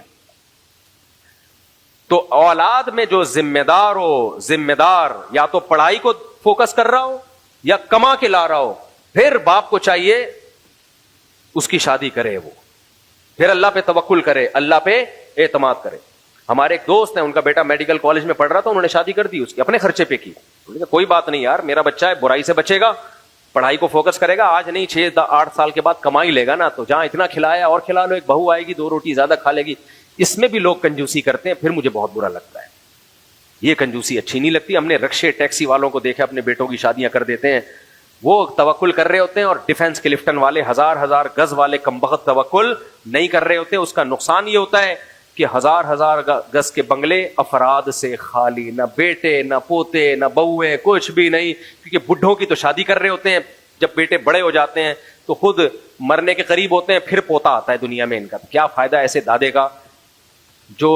تو اولاد میں جو ذمہ دار یا تو پڑھائی کو فوکس کر رہا ہو یا کما کے لا رہا ہو, پھر باپ کو چاہیے اس کی شادی کرے, وہ پھر اللہ پہ توکل کرے, اللہ پہ اعتماد کرے. ہمارے ایک دوست ہیں, ان کا بیٹا میڈیکل کالج میں پڑھ رہا تھا, انہوں نے شادی کر دی اس کی, اپنے خرچے پہ کی. کوئی بات نہیں یار, میرا بچہ ہے, برائی سے بچے گا, پڑھائی کو فوکس کرے گا, آج نہیں 6-8 سال کے بعد کمائی لے گا نا, تو جہاں اتنا کھلایا اور کھلا لو, ایک بہو آئے گی 2 روٹی زیادہ کھا لے گی. اس میں بھی لوگ کنجوسی کرتے ہیں, پھر مجھے بہت برا لگتا ہے. یہ کنجوسی اچھی نہیں لگتی. ہم نے رکشے ٹیکسی والوں کو دیکھا اپنے بیٹوں کی شادیاں کر دیتے ہیں, وہ توکل کر رہے ہوتے ہیں, اور ڈیفنس کے لفٹن والے 1000 گز والے کمبخت توکل نہیں کر رہے ہوتے. اس کا نقصان یہ ہوتا ہے کہ 1000 گز کے بنگلے افراد سے خالی, نہ بیٹے نہ پوتے نہ بہویں, کچھ بھی نہیں, کیونکہ بڈھوں کی تو شادی کر رہے ہوتے ہیں. جب بیٹے بڑے ہو جاتے ہیں تو خود مرنے کے قریب ہوتے ہیں, پھر پوتا آتا ہے دنیا میں ان کا. کیا فائدہ ایسے دادے کا جو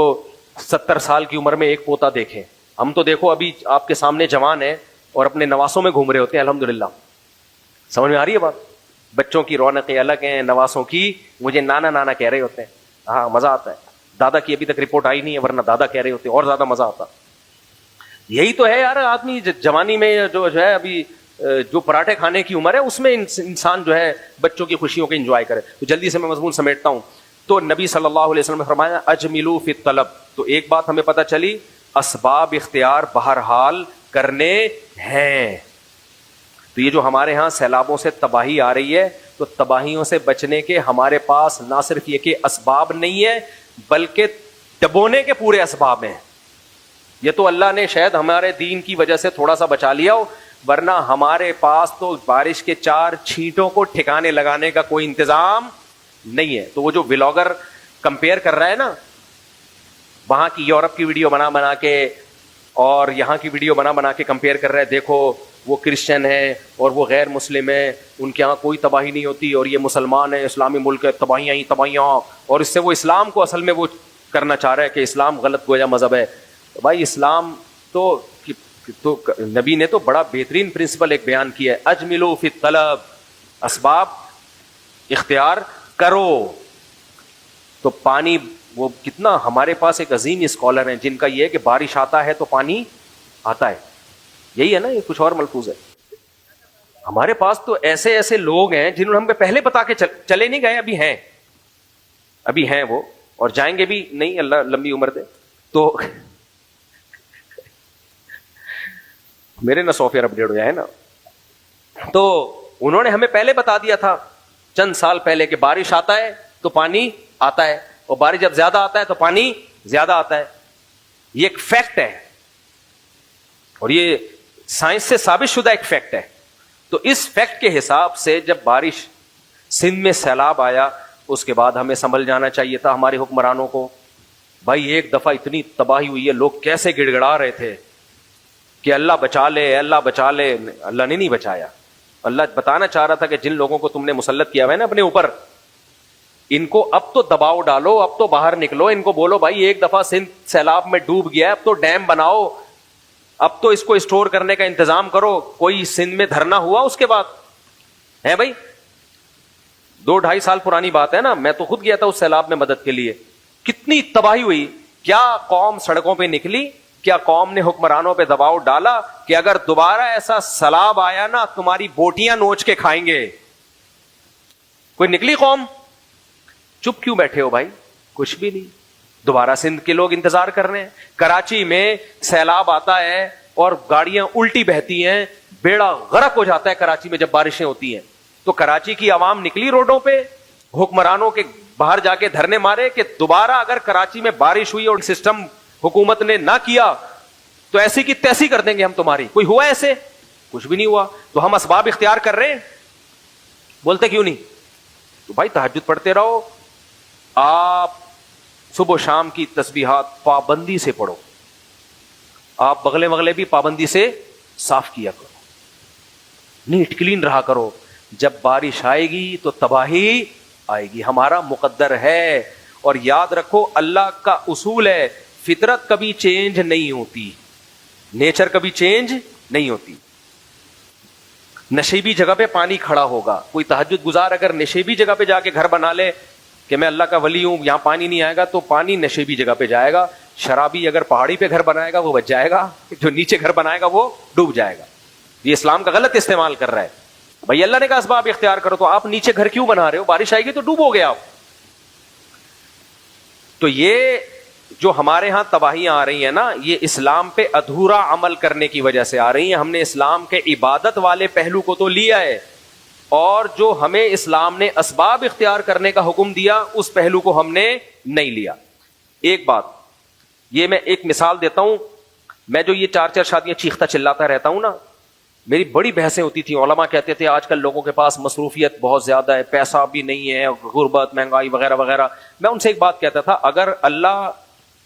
70 سال کی عمر میں ایک پوتا دیکھے. ہم تو دیکھو ابھی آپ کے سامنے جوان ہیں اور اپنے نواسوں میں گھوم رہے ہوتے ہیں, الحمدللہ. سمجھ میں آ رہی ہے بات؟ بچوں کی رونقیں الگ ہیں, نواسوں کی مجھے نانا نانا کہہ رہے ہوتے ہیں. ہاں مزہ آتا ہے. دادا کی ابھی تک رپورٹ آئی نہیں ہے, ورنہ دادا کہہ رہے ہوتے ہیں اور زیادہ مزہ آتا. یہی تو ہے یار, آدمی جوانی میں جو ہے ابھی جو پراٹھے کھانے کی عمر ہے اس میں انسان جو ہے بچوں کی خوشیوں کو انجوائے کرے. تو جلدی سے میں مضمون سمیٹتا ہوں. تو نبی صلی اللہ علیہ وسلم نے فرمایا اجملوا فی الطلب. تو ایک بات ہمیں پتہ چلی, اسباب اختیار بہرحال کرنے ہیں. تو یہ جو ہمارے ہاں سیلابوں سے تباہی آ رہی ہے, تو تباہیوں سے بچنے کے ہمارے پاس نہ صرف یہ کہ اسباب نہیں ہے بلکہ ڈبونے کے پورے اسباب ہیں. یہ تو اللہ نے شاید ہمارے دین کی وجہ سے تھوڑا سا بچا لیا ہو, ورنہ ہمارے پاس تو بارش کے 4 چھینٹوں کو ٹھکانے لگانے کا کوئی انتظام نہیں ہے. تو وہ جو ولاگر کمپیئر کر رہا ہے نا, وہاں کی یورپ کی ویڈیو بنا بنا کے اور یہاں کی ویڈیو بنا بنا کے کمپیئر کر رہا ہے, دیکھو وہ کرسچن ہے اور وہ غیر مسلم ہے, ان کے ہاں کوئی تباہی نہیں ہوتی, اور یہ مسلمان ہے, اسلامی ملک ہے, تباہیاں ہی تباہیاں. اور اس سے وہ اسلام کو اصل میں وہ کرنا چاہ رہا ہے کہ اسلام غلط گویا مذہب ہے. بھائی اسلام تو نبی نے تو بڑا بہترین پرنسپل ایک بیان کیا ہے, اجملوا فی الطلب, اسباب اختیار کرو. تو پانی, وہ کتنا ہمارے پاس ایک عظیم اسکالر ہیں جن کا یہ ہے کہ بارش آتا ہے تو پانی آتا ہے. یہی ہے نا, یہ کچھ اور ملفوظ ہے. ہمارے پاس تو ایسے ایسے لوگ ہیں جنہوں نے ہم پہلے بتا کے چلے نہیں گئے, ابھی ہیں وہ, اور جائیں گے بھی نہیں, اللہ لمبی عمر دے. تو میرے نا سافٹ ویئر اپڈیٹ ہو جائے نا. تو انہوں نے ہمیں پہلے بتا دیا تھا چند سال پہلے کہ بارش آتا ہے تو پانی آتا ہے, اور بارش جب زیادہ آتا ہے تو پانی زیادہ آتا ہے. یہ ایک فیکٹ ہے, اور یہ سائنس سے ثابت شدہ ایک فیکٹ ہے. تو اس فیکٹ کے حساب سے جب بارش سندھ میں سیلاب آیا, اس کے بعد ہمیں سنبھل جانا چاہیے تھا ہمارے حکمرانوں کو. بھائی ایک دفعہ اتنی تباہی ہوئی ہے, لوگ کیسے گڑ گڑا رہے تھے کہ اللہ بچا لے, اللہ بچا لے. اللہ نے نہیں بچایا. اللہ بتانا چاہ رہا تھا کہ جن لوگوں کو تم نے مسلط کیا ہوا ہے نا اپنے اوپر, ان کو اب تو دباؤ ڈالو, اب تو باہر نکلو. ان کو بولو بھائی ایک دفعہ سندھ سیلاب میں ڈوب گیا, اب تو ڈیم بناؤ, اب تو اس کو اسٹور کرنے کا انتظام کرو. کوئی سندھ میں دھرنا ہوا اس کے بعد ہے بھائی؟ 2-2.5 سال پرانی بات ہے نا. میں تو خود گیا تھا اس سیلاب میں مدد کے لیے. کتنی تباہی ہوئی. کیا قوم سڑکوں پہ نکلی؟ کیا قوم نے حکمرانوں پہ دباؤ ڈالا کہ اگر دوبارہ ایسا سیلاب آیا نا تمہاری بوٹیاں نوچ کے کھائیں گے؟ کوئی نکلی قوم؟ چپ کیوں بیٹھے ہو بھائی؟ کچھ بھی نہیں. دوبارہ سندھ کے لوگ انتظار کر رہے ہیں. کراچی میں سیلاب آتا ہے اور گاڑیاں الٹی بہتی ہیں, بیڑا غرق ہو جاتا ہے کراچی میں جب بارشیں ہوتی ہیں. تو کراچی کی عوام نکلی روڈوں پہ, حکمرانوں کے باہر جا کے دھرنے مارے کہ دوبارہ اگر کراچی میں بارش ہوئی اور سسٹم حکومت نے نہ کیا تو ایسی کی تیسی کر دیں گے ہم تمہاری. کوئی ہوا ایسے؟ کچھ بھی نہیں ہوا. تو ہم اسباب اختیار کر رہے ہیں, بولتے کیوں نہیں؟ تو بھائی تہجد پڑھتے رہو, آپ صبح و شام کی تسبیحات پابندی سے پڑھو, آپ بغلے وغلے بھی پابندی سے صاف کیا کرو, نیٹ کلین رہا کرو. جب بارش آئے گی تو تباہی آئے گی, ہمارا مقدر ہے. اور یاد رکھو اللہ کا اصول ہے, فطرت کبھی چینج نہیں ہوتی, نیچر کبھی چینج نہیں ہوتی. نشیبی جگہ پہ پانی کھڑا ہوگا. کوئی تہجد گزار اگر نشیبی جگہ پہ جا کے گھر بنا لے کہ میں اللہ کا ولی ہوں, یہاں پانی نہیں آئے گا, تو پانی نشیبی جگہ پہ جائے گا. شرابی اگر پہاڑی پہ گھر بنائے گا وہ بچ جائے گا, جو نیچے گھر بنائے گا وہ ڈوب جائے گا. یہ اسلام کا غلط استعمال کر رہا ہے. بھائی اللہ نے کہا اسباب اختیار کرو, تو آپ نیچے گھر کیوں بنا رہے ہو؟ بارش آئے گی تو ڈوبو گے آپ. تو یہ جو ہمارے ہاں تباہیاں آ رہی ہیں نا, یہ اسلام پہ ادھورا عمل کرنے کی وجہ سے آ رہی ہیں. ہم نے اسلام کے عبادت والے پہلو کو تو لیا ہے, اور جو ہمیں اسلام نے اسباب اختیار کرنے کا حکم دیا اس پہلو کو ہم نے نہیں لیا. ایک بات یہ میں ایک مثال دیتا ہوں. میں جو یہ 4 شادیاں چیختا چلاتا رہتا ہوں نا, میری بڑی بحثیں ہوتی تھیں. علماء کہتے تھے آج کل لوگوں کے پاس مصروفیت بہت زیادہ ہے, پیسہ بھی نہیں ہے, غربت, مہنگائی وغیرہ وغیرہ. میں ان سے ایک بات کہتا تھا, اگر اللہ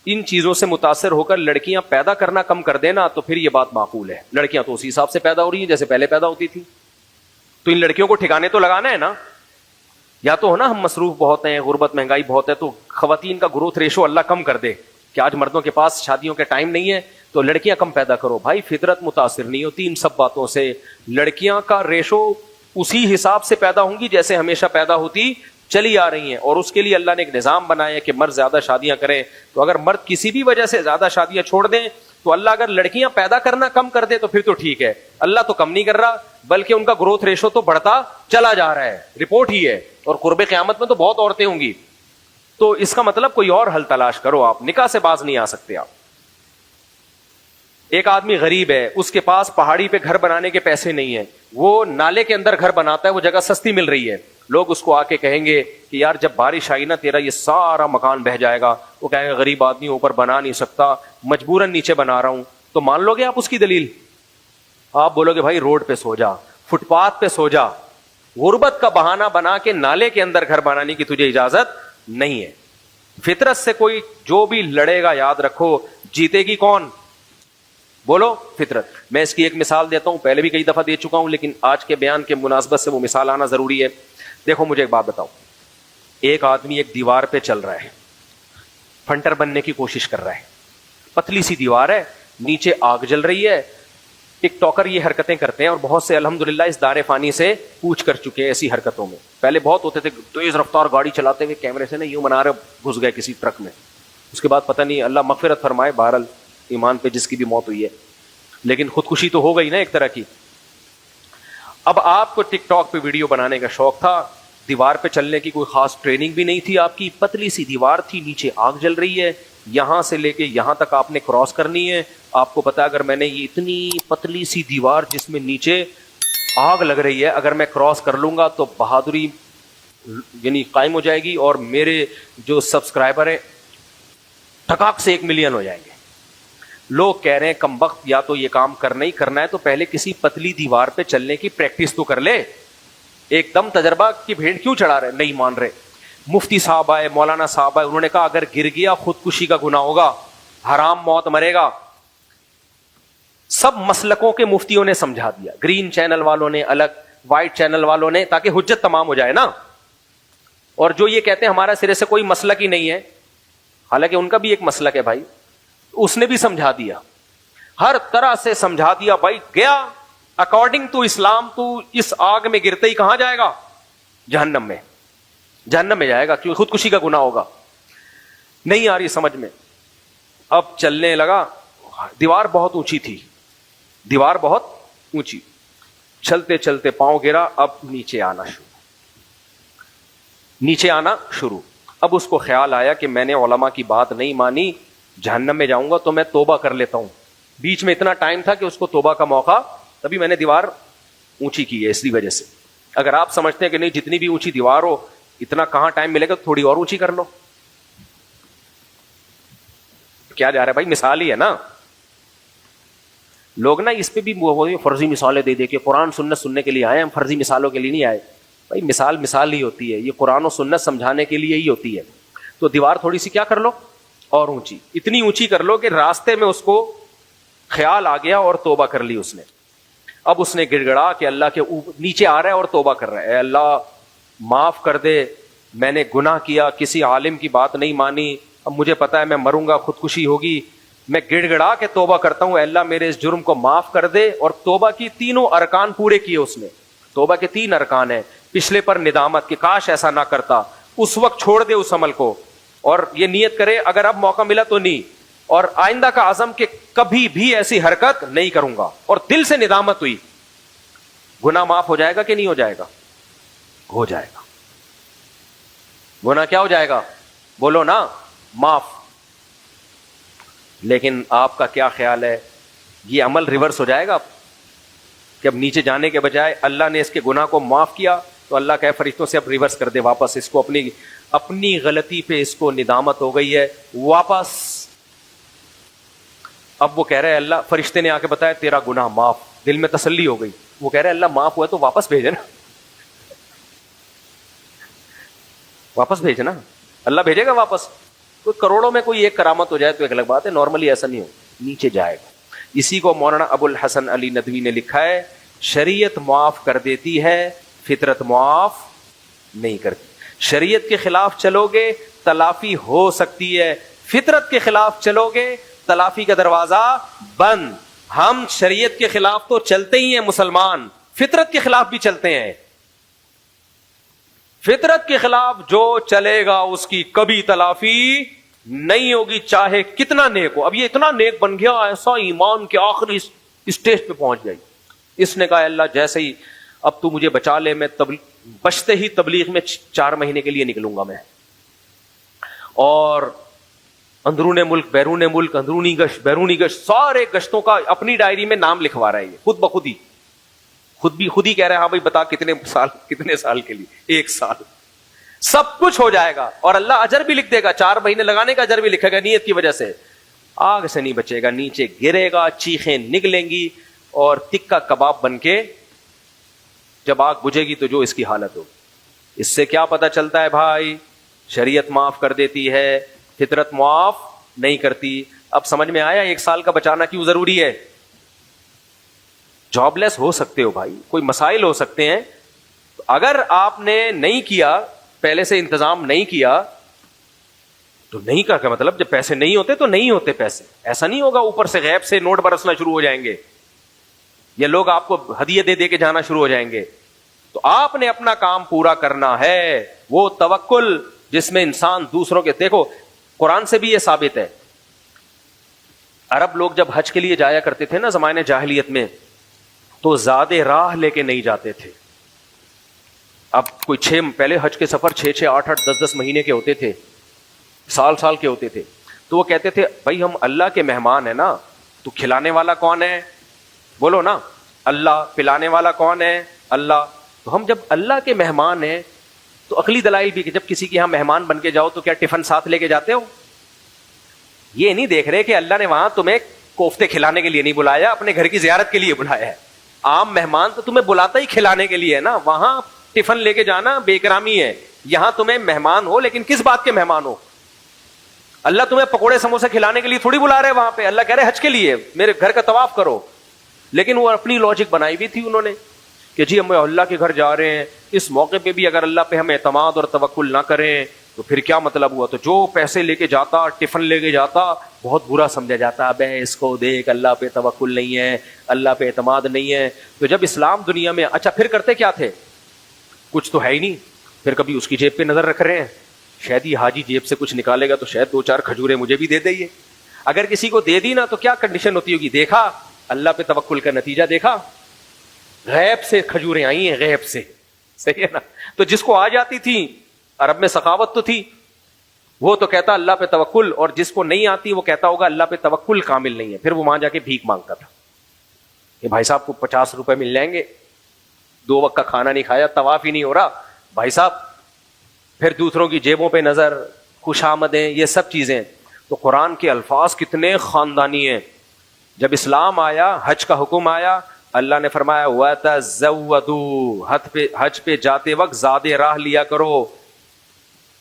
ان چیزوں سے متاثر ہو کر لڑکیاں پیدا کرنا کم کر دینا تو پھر یہ بات معقول ہے. لڑکیاں تو اسی حساب سے پیدا ہو رہی ہیں جیسے پہلے پیدا ہوتی تھی. تو ان لڑکیوں کو ٹھکانے تو لگانا ہے نا. یا تو ہو نا ہم مصروف بہت ہیں, غربت مہنگائی بہت ہے, تو خواتین کا گروتھ ریشو اللہ کم کر دے کہ آج مردوں کے پاس شادیوں کے ٹائم نہیں ہے تو لڑکیاں کم پیدا کرو. بھائی فطرت متاثر نہیں ہوتی ان سب باتوں سے. لڑکیاں کا ریشو اسی حساب سے پیدا ہوں گی جیسے ہمیشہ پیدا ہوتی چلی آ رہی ہیں, اور اس کے لیے اللہ نے ایک نظام بنایا ہے کہ مرد زیادہ شادیاں کریں. تو اگر مرد کسی بھی وجہ سے زیادہ شادیاں چھوڑ دیں تو اللہ اگر لڑکیاں پیدا کرنا کم کر دے تو پھر تو ٹھیک ہے, اللہ تو کم نہیں کر رہا بلکہ ان کا گروتھ ریشو تو بڑھتا چلا جا رہا ہے, رپورٹ ہی ہے. اور قرب قیامت میں تو بہت عورتیں ہوں گی. تو اس کا مطلب کوئی اور حل تلاش کرو, آپ نکاح سے باز نہیں آ سکتے آپ. ایک آدمی غریب ہے, اس کے پاس پہاڑی پہ گھر بنانے کے پیسے نہیں ہیں, وہ نالے کے اندر گھر بناتا ہے, وہ جگہ سستی مل رہی ہے. لوگ اس کو آ کے کہیں گے کہ یار جب بارش آئی نا تیرا یہ سارا مکان بہ جائے گا. وہ کہیں گے غریب آدمی اوپر بنا نہیں سکتا, مجبوراً نیچے بنا رہا ہوں. تو مان لو گے آپ اس کی دلیل؟ آپ بولو گے بھائی روڈ پہ سو جا, فٹ پاتھ پہ سو جا. غربت کا بہانہ بنا کے نالے کے اندر گھر بنانے کی تجھے اجازت نہیں ہے. فطرت سے کوئی جو بھی لڑے گا یاد رکھو جیتے گی کون؟ بولو فطرت. میں اس کی ایک مثال دیتا ہوں, پہلے بھی کئی دفعہ دے چکا ہوں لیکن آج کے بیان کے مناسبت سے وہ مثال آنا ضروری ہے. دیکھو مجھے ایک بات بتاؤ, ایک آدمی ایک دیوار پہ چل رہا ہے, فنٹر بننے کی کوشش کر رہا ہے, پتلی سی دیوار ہے, نیچے آگ جل رہی ہے. ٹک ٹاکر یہ حرکتیں کرتے ہیں اور بہت سے الحمدللہ اس دار فانی سے کوچ کر چکے ہیں ایسی حرکتوں میں. پہلے بہت ہوتے تھے تیز رفتار گاڑی چلاتے ہوئے کیمرے سے نا یوں بنا رہے گھس گئے کسی ٹرک میں, اس کے بعد پتہ نہیں اللہ مغفرت فرمائے بہرحال ایمان پہ جس کی بھی موت ہوئی ہے, لیکن خودکشی تو ہو گئی نا ایک طرح کی. اب آپ کو ٹک ٹاک پہ ویڈیو بنانے کا شوق تھا, دیوار پہ چلنے کی کوئی خاص ٹریننگ بھی نہیں تھی آپ کی, پتلی سی دیوار تھی, نیچے آگ جل رہی ہے, یہاں سے لے کے یہاں تک آپ نے کراس کرنی ہے. آپ کو پتا اگر میں نے یہ اتنی پتلی سی دیوار جس میں نیچے آگ لگ رہی ہے اگر میں کراس کر لوں گا تو بہادری یعنی قائم ہو جائے گی اور میرے جو سبسکرائبر ہیں ٹھکاک سے 1 ملین ہو جائیں گے. لوگ کہہ رہے ہیں کم وقت یا تو یہ کام کرنا ہی کرنا ہے تو پہلے کسی پتلی دیوار پہ چلنے کی پریکٹس تو کر لے. ایک دم تجربہ کی بھیڑ کیوں چڑھا رہے؟ نہیں مان رہے. مفتی صاحب آئے, مولانا صاحب آئے, انہوں نے کہا اگر گر گیا خودکشی کا گناہ ہوگا, حرام موت مرے گا. سب مسلکوں کے مفتیوں نے سمجھا دیا, گرین چینل والوں نے الگ, وائٹ چینل والوں نے, تاکہ حجت تمام ہو جائے نا. اور جو یہ کہتے ہیں ہمارا سرے سے کوئی مسلک ہی نہیں ہے, حالانکہ ان کا بھی ایک مسلک ہے بھائی, اس نے بھی سمجھا دیا, ہر طرح سے سمجھا دیا. بھائی گیا اکارڈنگ ٹو اسلام تو اس آگ میں گرتے ہی کہاں جائے گا؟ جہنم میں. جہنم میں جائے گا کیونکہ خودکشی کا گناہ ہوگا. نہیں آ رہی سمجھ میں. اب چلنے لگا, دیوار بہت اونچی تھی, دیوار بہت اونچی, چلتے چلتے پاؤں گرا, اب نیچے آنا شروع. اب اس کو خیال آیا کہ میں نے علماء کی بات نہیں مانی, جہنم میں جاؤں گا تو میں توبہ کر لیتا ہوں. بیچ میں اتنا ٹائم تھا کہ اس کو توبہ کا موقع, تبھی میں نے دیوار اونچی کی ہے اسی وجہ سے. اگر آپ سمجھتے ہیں کہ نہیں جتنی بھی اونچی دیوار ہو اتنا کہاں ٹائم ملے گا, تھوڑی اور اونچی کر لو. کیا جا رہا ہے بھائی, مثال ہی ہے نا. لوگ نا اس پہ بھی فرضی مثالیں دے دے کے قرآن سنت سننے کے لیے آئے, ہم فرضی مثالوں کے لیے نہیں آئے. بھائی مثال ہی ہوتی ہے, یہ قرآن و سنت سمجھانے کے لیے ہی ہوتی ہے. تو دیوار تھوڑی سی کیا کر لو اور اونچی, اتنی اونچی کر لو کہ راستے میں اس کو خیال آ گیا اور توبہ کر لی اس نے. اب اس نے گڑ گڑا کہ اللہ کے نیچے آ رہا ہے اور توبہ کر رہا ہے, اے اللہ معاف کر دے, میں نے گناہ کیا, کسی عالم کی بات نہیں مانی, اب مجھے پتا ہے میں مروں گا, خودکشی ہوگی, میں گڑ گڑا کے توبہ کرتا ہوں, اے اللہ میرے اس جرم کو معاف کر دے. اور توبہ کی تینوں ارکان پورے کیے اس نے. توبہ کے 3 ارکان ہیں. پچھلے پر ندامت کہ کاش ایسا نہ کرتا, اس وقت چھوڑ دے اس عمل کو, اور یہ نیت کرے اگر اب موقع ملا تو نہیں, اور آئندہ کا عزم کہ کبھی بھی ایسی حرکت نہیں کروں گا, اور دل سے ندامت ہوئی. گناہ معاف ہو جائے گا کہ نہیں ہو جائے گا؟ ہو جائے گا. گناہ کیا ہو جائے گا؟ بولو نا, معاف. لیکن آپ کا کیا خیال ہے, یہ عمل ریورس ہو جائے گا کہ اب نیچے جانے کے بجائے اللہ نے اس کے گناہ کو معاف کیا تو اللہ کہے فرشتوں سے اب ریورس کر دے واپس اس کو, اپنی غلطی پہ اس کو ندامت ہو گئی ہے واپس. اب وہ کہہ رہے اللہ, فرشتے نے آ کے بتایا تیرا گناہ معاف, دل میں تسلی ہو گئی. وہ کہہ رہے اللہ معاف ہوا تو واپس بھیجے نا, واپس بھیجنا, اللہ بھیجے گا واپس. تو کروڑوں میں کوئی ایک کرامت ہو جائے تو ایک الگ بات ہے, نارملی ایسا نہیں ہو, نیچے جائے گا. اسی کو مولانا ابو الحسن علی ندوی نے لکھا ہے شریعت معاف کر دیتی ہے، فطرت معاف نہیں کرتی. شریعت کے خلاف چلو گے تلافی ہو سکتی ہے، فطرت کے خلاف چلو گے تلافی کا دروازہ بند. ہم شریعت کے خلاف تو چلتے ہی ہیں مسلمان، فطرت کے خلاف بھی چلتے ہیں. فطرت کے خلاف جو چلے گا اس کی کبھی تلافی نہیں ہوگی، چاہے کتنا نیک ہو. اب یہ اتنا نیک بن گیا، ایسا ایمان کے آخری اسٹیج پہ پہنچ گئی. اس نے کہا اللہ جیسے ہی اب تو مجھے بچا لے، میں بچتے ہی تبلیغ میں 4 مہینے کے لیے نکلوں گا میں، اور اندرون ملک بیرون ملک، اندرونی گشت بیرونی گشت، سارے گشتوں کا اپنی ڈائری میں نام لکھوا رہا ہے. یہ خود بخود ہی خود ہی کہہ رہے ہیں ہاں بھائی بتا کتنے سال کے لیے، 1 سال. سب کچھ ہو جائے گا اور اللہ اجر بھی لکھ دے گا، 4 مہینے لگانے کا اجر بھی لکھے گا نیت کی وجہ سے. آگ سے نہیں بچے گا، نیچے گرے گا، چیخیں نکلیں گی اور تکا کباب بن کے جب آگ بجھے گی تو جو اس کی حالت ہوگی. اس سے کیا پتہ چلتا ہے بھائی؟ شریعت معاف کر دیتی ہے، فطرت معاف نہیں کرتی. اب سمجھ میں آیا 1 سال کا بچانا کیوں ضروری ہے؟ جاب لیس ہو سکتے ہو بھائی، کوئی مسائل ہو سکتے ہیں. اگر آپ نے نہیں کیا، پہلے سے انتظام نہیں کیا تو نہیں کا مطلب جب پیسے نہیں ہوتے تو نہیں ہوتے پیسے. ایسا نہیں ہوگا اوپر سے غیب سے نوٹ برسنا شروع ہو جائیں گے یا لوگ آپ کو ہدیے دے کے جانا شروع ہو جائیں گے. تو آپ نے اپنا کام پورا کرنا ہے. وہ توکل جس میں انسان دوسروں کے، دیکھو قرآن سے بھی یہ ثابت ہے. عرب لوگ جب حج کے لیے جایا کرتے تھے نا زمانے جاہلیت میں، تو زیادہ راہ لے کے نہیں جاتے تھے. اب کوئی پہلے حج کے سفر 6 8 10 مہینے کے ہوتے تھے، سال کے ہوتے تھے. تو وہ کہتے تھے بھائی ہم اللہ کے مہمان ہیں نا، تو کھلانے والا کون ہے؟ بولو نا اللہ. پلانے والا کون ہے؟ اللہ. تو ہم جب اللہ کے مہمان ہیں تو عقلی دلائل بھی کہ جب کسی کے یہاں مہمان بن کے جاؤ تو کیا ٹفن ساتھ لے کے جاتے ہو؟ یہ نہیں دیکھ رہے کہ اللہ نے وہاں تمہیں کوفتے کھلانے کے لیے نہیں بلایا، اپنے گھر کی زیارت کے لیے بلایا ہے. عام مہمان تو تمہیں بلاتا ہی کھلانے کے لیے ہے نا. وہاں ٹفن لے کے جانا بے اکرامی ہے. یہاں تمہیں مہمان ہو، لیکن کس بات کے مہمان ہو؟ اللہ تمہیں پکوڑے سموسے کھلانے کے لیے تھوڑی بلا رہے وہاں پہ. اللہ کہہ رہے حج کے لیے میرے گھر کا طواف کرو. لیکن وہ اپنی لاجک بنائی ہوئی تھی انہوں نے کہ جی ہم اللہ کے گھر جا رہے ہیں، اس موقع پہ بھی اگر اللہ پہ ہم اعتماد اور توکل نہ کریں تو پھر کیا مطلب ہوا؟ تو جو پیسے لے کے جاتا، ٹفن لے کے جاتا، بہت برا سمجھا جاتا. اب اس کو دیکھ، اللہ پہ توکل نہیں ہے، اللہ پہ اعتماد نہیں ہے. تو جب اسلام دنیا میں، اچھا پھر کرتے کیا تھے؟ کچھ تو ہے ہی نہیں. پھر کبھی اس کی جیب پہ نظر رکھ رہے ہیں، شاید یہ حاجی جیب سے کچھ نکالے گا تو شاید 2 4 کھجوریں مجھے بھی دے دئیے. اگر کسی کو دے دی نا تو کیا کنڈیشن ہوتی ہوگی؟ دیکھا اللہ پہ توکل کا نتیجہ دیکھا، غیب سے کھجوریں آئی ہیں، غیب سے. صحیح ہے نا؟ تو جس کو آ جاتی تھی، عرب میں سخاوت تو تھی، وہ تو کہتا اللہ پہ توکل، اور جس کو نہیں آتی وہ کہتا ہوگا اللہ پہ توکل کامل نہیں ہے. پھر وہ وہاں جا کے بھیک مانگتا تھا کہ بھائی صاحب کو 50 روپے مل جائیں گے، 2 وقت کا کھانا نہیں کھایا، طواف ہی نہیں ہو رہا بھائی صاحب. پھر دوسروں کی جیبوں پہ نظر، خوش آمدیں، یہ سب چیزیں. تو قرآن کے الفاظ کتنے خاندانی ہیں. جب اسلام آیا، حج کا حکم آیا، اللہ نے فرمایا وَتَزَوَّدُوا، حج پہ جاتے وقت زیادہ راہ لیا کرو.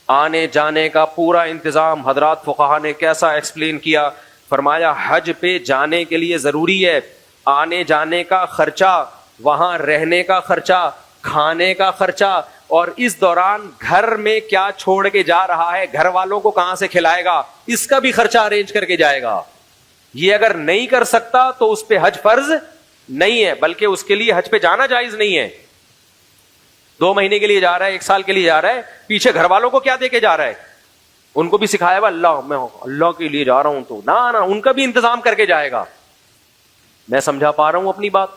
آنے جانے کا پورا انتظام حضرات فقہا نے کیسا ایکسپلین کیا. فرمایا حج پہ جانے کے لیے ضروری ہے آنے جانے کا خرچہ، وہاں رہنے کا خرچہ، کھانے کا خرچہ، اور اس دوران گھر میں کیا چھوڑ کے جا رہا ہے، گھر والوں کو کہاں سے کھلائے گا، اس کا بھی خرچہ ارینج کر کے جائے گا. یہ اگر نہیں کر سکتا تو اس پہ حج فرض نہیں ہے، بلکہ اس کے لیے حج پہ جانا جائز نہیں ہے. 2 مہینے کے لیے جا رہا ہے، 1 سال کے لیے جا رہا ہے، پیچھے گھر والوں کو کیا دے کے جا رہا ہے؟ ان کو بھی سکھایا ہوا اللہ میں اللہ کے لیے جا رہا ہوں، تو نہ ان کا بھی انتظام کر کے جائے گا. میں سمجھا پا رہا ہوں اپنی بات؟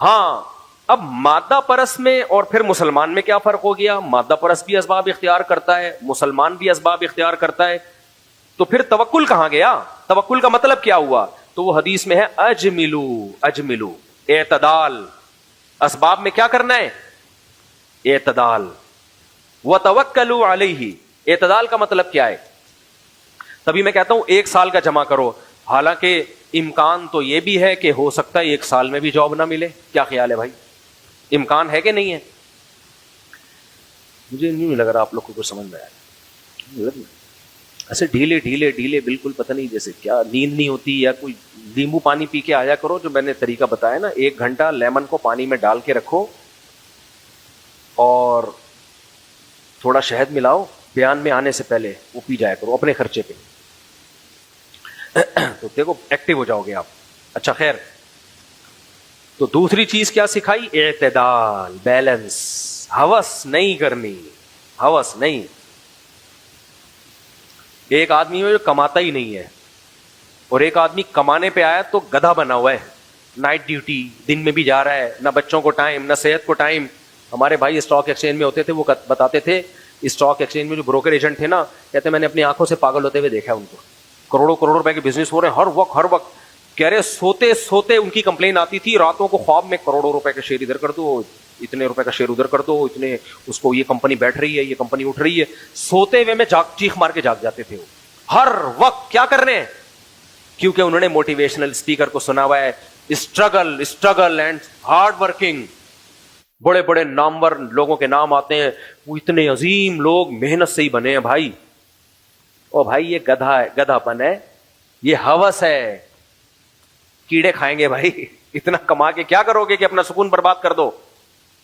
ہاں. اب مادہ پرست میں اور پھر مسلمان میں کیا فرق ہو گیا؟ مادہ پرست بھی اسباب اختیار کرتا ہے، مسلمان بھی اسباب اختیار کرتا ہے. تو پھر توکل کہاں گیا؟ توکل کا مطلب کیا ہوا؟ تو وہ حدیث میں ہے اجملو، اعتدال. اسباب میں کیا کرنا ہے؟ اعتدال. وتوکلوا علیہ، اعتدال کا مطلب کیا ہے؟ تبھی میں کہتا ہوں 1 سال کا جمع کرو، حالانکہ امکان تو یہ بھی ہے کہ ہو سکتا ہے 1 سال میں بھی جاب نہ ملے. کیا خیال ہے بھائی؟ امکان ہے کہ نہیں ہے؟ مجھے نہیں لگ رہا آپ لوگ کو کچھ سمجھ میں آیا. ایسے ڈھیلے ڈھیلے ڈھیلے بالکل پتہ نہیں جیسے کیا نیند نہیں ہوتی یا کوئی لیمبو پانی پی کے آیا کرو جو میں نے طریقہ بتایا نا, 1 گھنٹہ لیمن کو پانی میں ڈال کے رکھو اور تھوڑا شہد ملاؤ, بیان میں آنے سے پہلے وہ پی جایا کرو اپنے خرچے پہ, تو دیکھو ایکٹیو ہو جاؤ گے آپ. اچھا خیر, تو دوسری چیز کیا سکھائی؟ اعتدال, بیلنس. ہوس نہیں کرنی, ہوس نہیں. ایک آدمی جو کماتا ہی نہیں ہے اور ایک آدمی کمانے پہ آیا تو گدھا بنا ہوا ہے, نائٹ ڈیوٹی, دن میں بھی جا رہا ہے, نہ بچوں کو ٹائم نہ صحت کو ٹائم. ہمارے بھائی اسٹاک ایکسچینج میں ہوتے تھے, وہ بتاتے تھے اسٹاک ایکسچینج میں جو بروکر ایجنٹ تھے نا, کہتے میں نے اپنی آنکھوں سے پاگل ہوتے ہوئے دیکھا ہے ان کو, کروڑوں کروڑ روپے کے بزنس ہو رہے ہیں ہر وقت کہہ رہے سوتے سوتے ان کی کمپلین آتی تھی راتوں کو خواب میں, کروڑوں روپے کا شیئر ادھر کر دو, اتنے روپے کا شیئر ادھر کر دو, اتنے اس کو, یہ کمپنی بیٹھ رہی ہے, یہ کمپنی اٹھ رہی ہے. سوتے ہوئے میں چیخ مار کے جاگ جاتے تھے وہ ہر وقت. کیا کر رہے ہیں؟ کیونکہ انہوں نے موٹیویشنل اسپیکر کو سنا ہوا ہے, اسٹرگل اینڈ ہارڈ ورکنگ. بڑے بڑے نامور لوگوں کے نام آتے ہیں, وہ اتنے عظیم لوگ محنت سے ہی بنے ہیں بھائی. او بھائی یہ گدھا ہے, گدھا پن ہے, یہ ہوس ہے, کیڑے کھائیں گے بھائی. اتنا کما کے کیا کرو گے کہ اپنا سکون برباد کر دو؟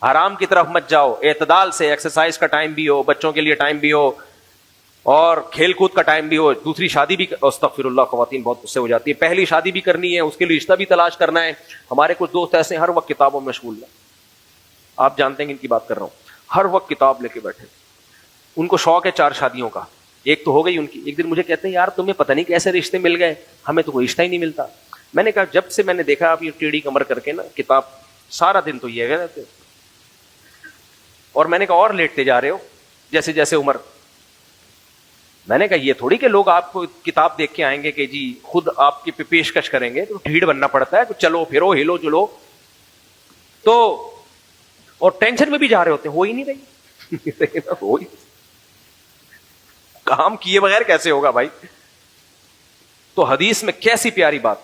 حرام کی طرف مت جاؤ. اعتدال سے, ایکسرسائز کا ٹائم بھی ہو, بچوں کے لیے ٹائم بھی ہو, اور کھیل کود کا ٹائم بھی ہو. دوسری شادی بھی, استغفر اللہ, خواتین بہت غصے ہو جاتی ہے, پہلی شادی بھی کرنی ہے, اس کے لیے رشتہ بھی تلاش کرنا ہے. ہمارے کچھ دوست ایسے ہر وقت کتابوں میں مشغول ہیں, آپ جانتے ہیں کہ ان کی بات کر رہا ہوں, ہر وقت کتاب لے کے بیٹھے. ان کو شوق ہے 4 شادیوں کا, ایک تو ہو گئی ان کی. ایک دن مجھے کہتے ہیں یار تمہیں پتہ نہیں کیسے رشتے مل گئے, ہمیں تو کوئی رشتہ ہی نہیں ملتا. میں نے کہا جب سے میں نے دیکھا آپ یہ ٹیڑھی کمر کر کے نا کتاب سارا دن تو یہ رہتے, اور میں نے کہا اور لیٹتے جا رہے ہو جیسے جیسے عمر. میں نے کہا یہ تھوڑی کہ لوگ آپ کو کتاب دیکھ کے آئیں گے کہ جی خود آپ کی پیشکش کریں گے, تو ڈھیڑ بننا پڑتا ہے, تو چلو پھرو ہلو جلو, تو اور ٹینشن میں بھی جا رہے ہوتے ہیں, ہو ہی نہیں رہی. کام کیے بغیر کیسے ہوگا بھائی؟ تو حدیث میں کیسی پیاری بات,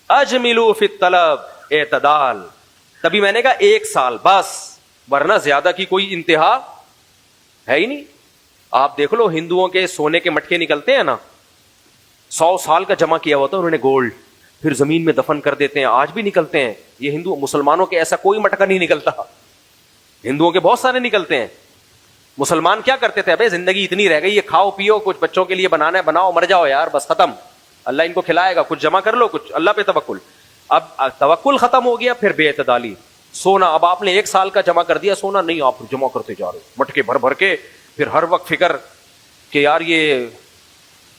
اجملوا فی الطلب, اعتدال. تبھی میں نے کہا 1 سال بس, ورنہ زیادہ کی کوئی انتہا ہے ہی نہیں. آپ دیکھ لو ہندوؤں کے سونے کے مٹکے نکلتے ہیں نا, 100 سال کا جمع کیا ہوتا ہے انہوں نے گولڈ, پھر زمین میں دفن کر دیتے ہیں, آج بھی نکلتے ہیں. یہ ہندو, مسلمانوں کے ایسا کوئی مٹکا نہیں نکلتا, ہندوؤں کے بہت سارے نکلتے ہیں. مسلمان کیا کرتے تھے, ابے زندگی اتنی رہ گئی ہے, کھاؤ پیو, کچھ بچوں کے لیے بنانا ہے بناؤ, مر جاؤ یار بس ختم, اللہ ان کو کھلائے گا, کچھ جمع کر لو, کچھ اللہ پہ توکل. اب توکل ختم ہو گیا, پھر بے اعتدالی. سونا, اب آپ نے 1 سال کا جمع کر دیا سونا, نہیں آپ جمع کرتے جا رہے مٹکے بھر بھر کے, پھر ہر وقت فکر کہ یار یہ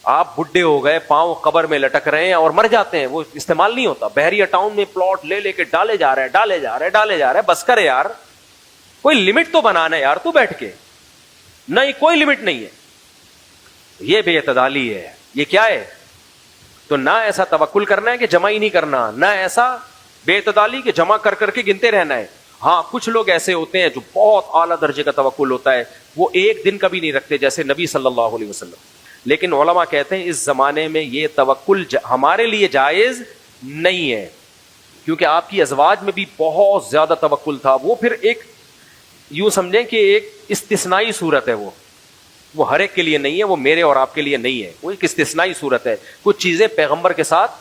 آپ بڈھے ہو گئے, پاؤں قبر میں لٹک رہے ہیں اور مر جاتے ہیں, وہ استعمال نہیں ہوتا. بحریہ ٹاؤن میں پلاٹ لے لے کے ڈالے جا رہے ہیں, بس کر یار, کوئی لمٹ تو بنانا ہے یار, تو بیٹھ کے نہیں, کوئی لمٹ نہیں ہے. یہ بے اعتدالی ہے. یہ کیا ہے؟ تو نہ ایسا توکل کرنا ہے کہ جمع ہی نہیں کرنا, نہ ایسا بے اعتدالی کہ جمع کر کر کے گنتے رہنا ہے. ہاں کچھ لوگ ایسے ہوتے ہیں جو بہت اعلیٰ درجے کا توکل ہوتا ہے, وہ 1 دن کا بھی نہیں رکھتے, جیسے نبی صلی اللہ علیہ وسلم. لیکن علماء کہتے ہیں اس زمانے میں یہ توکل ہمارے لیے جائز نہیں ہے, کیونکہ آپ کی ازواج میں بھی بہت زیادہ توکل تھا. وہ پھر ایک یوں سمجھیں کہ ایک استثنائی صورت ہے, وہ ہر ایک کے لیے نہیں ہے, وہ میرے اور آپ کے لیے نہیں ہے, وہ ایک استثنائی صورت ہے. کچھ چیزیں پیغمبر کے ساتھ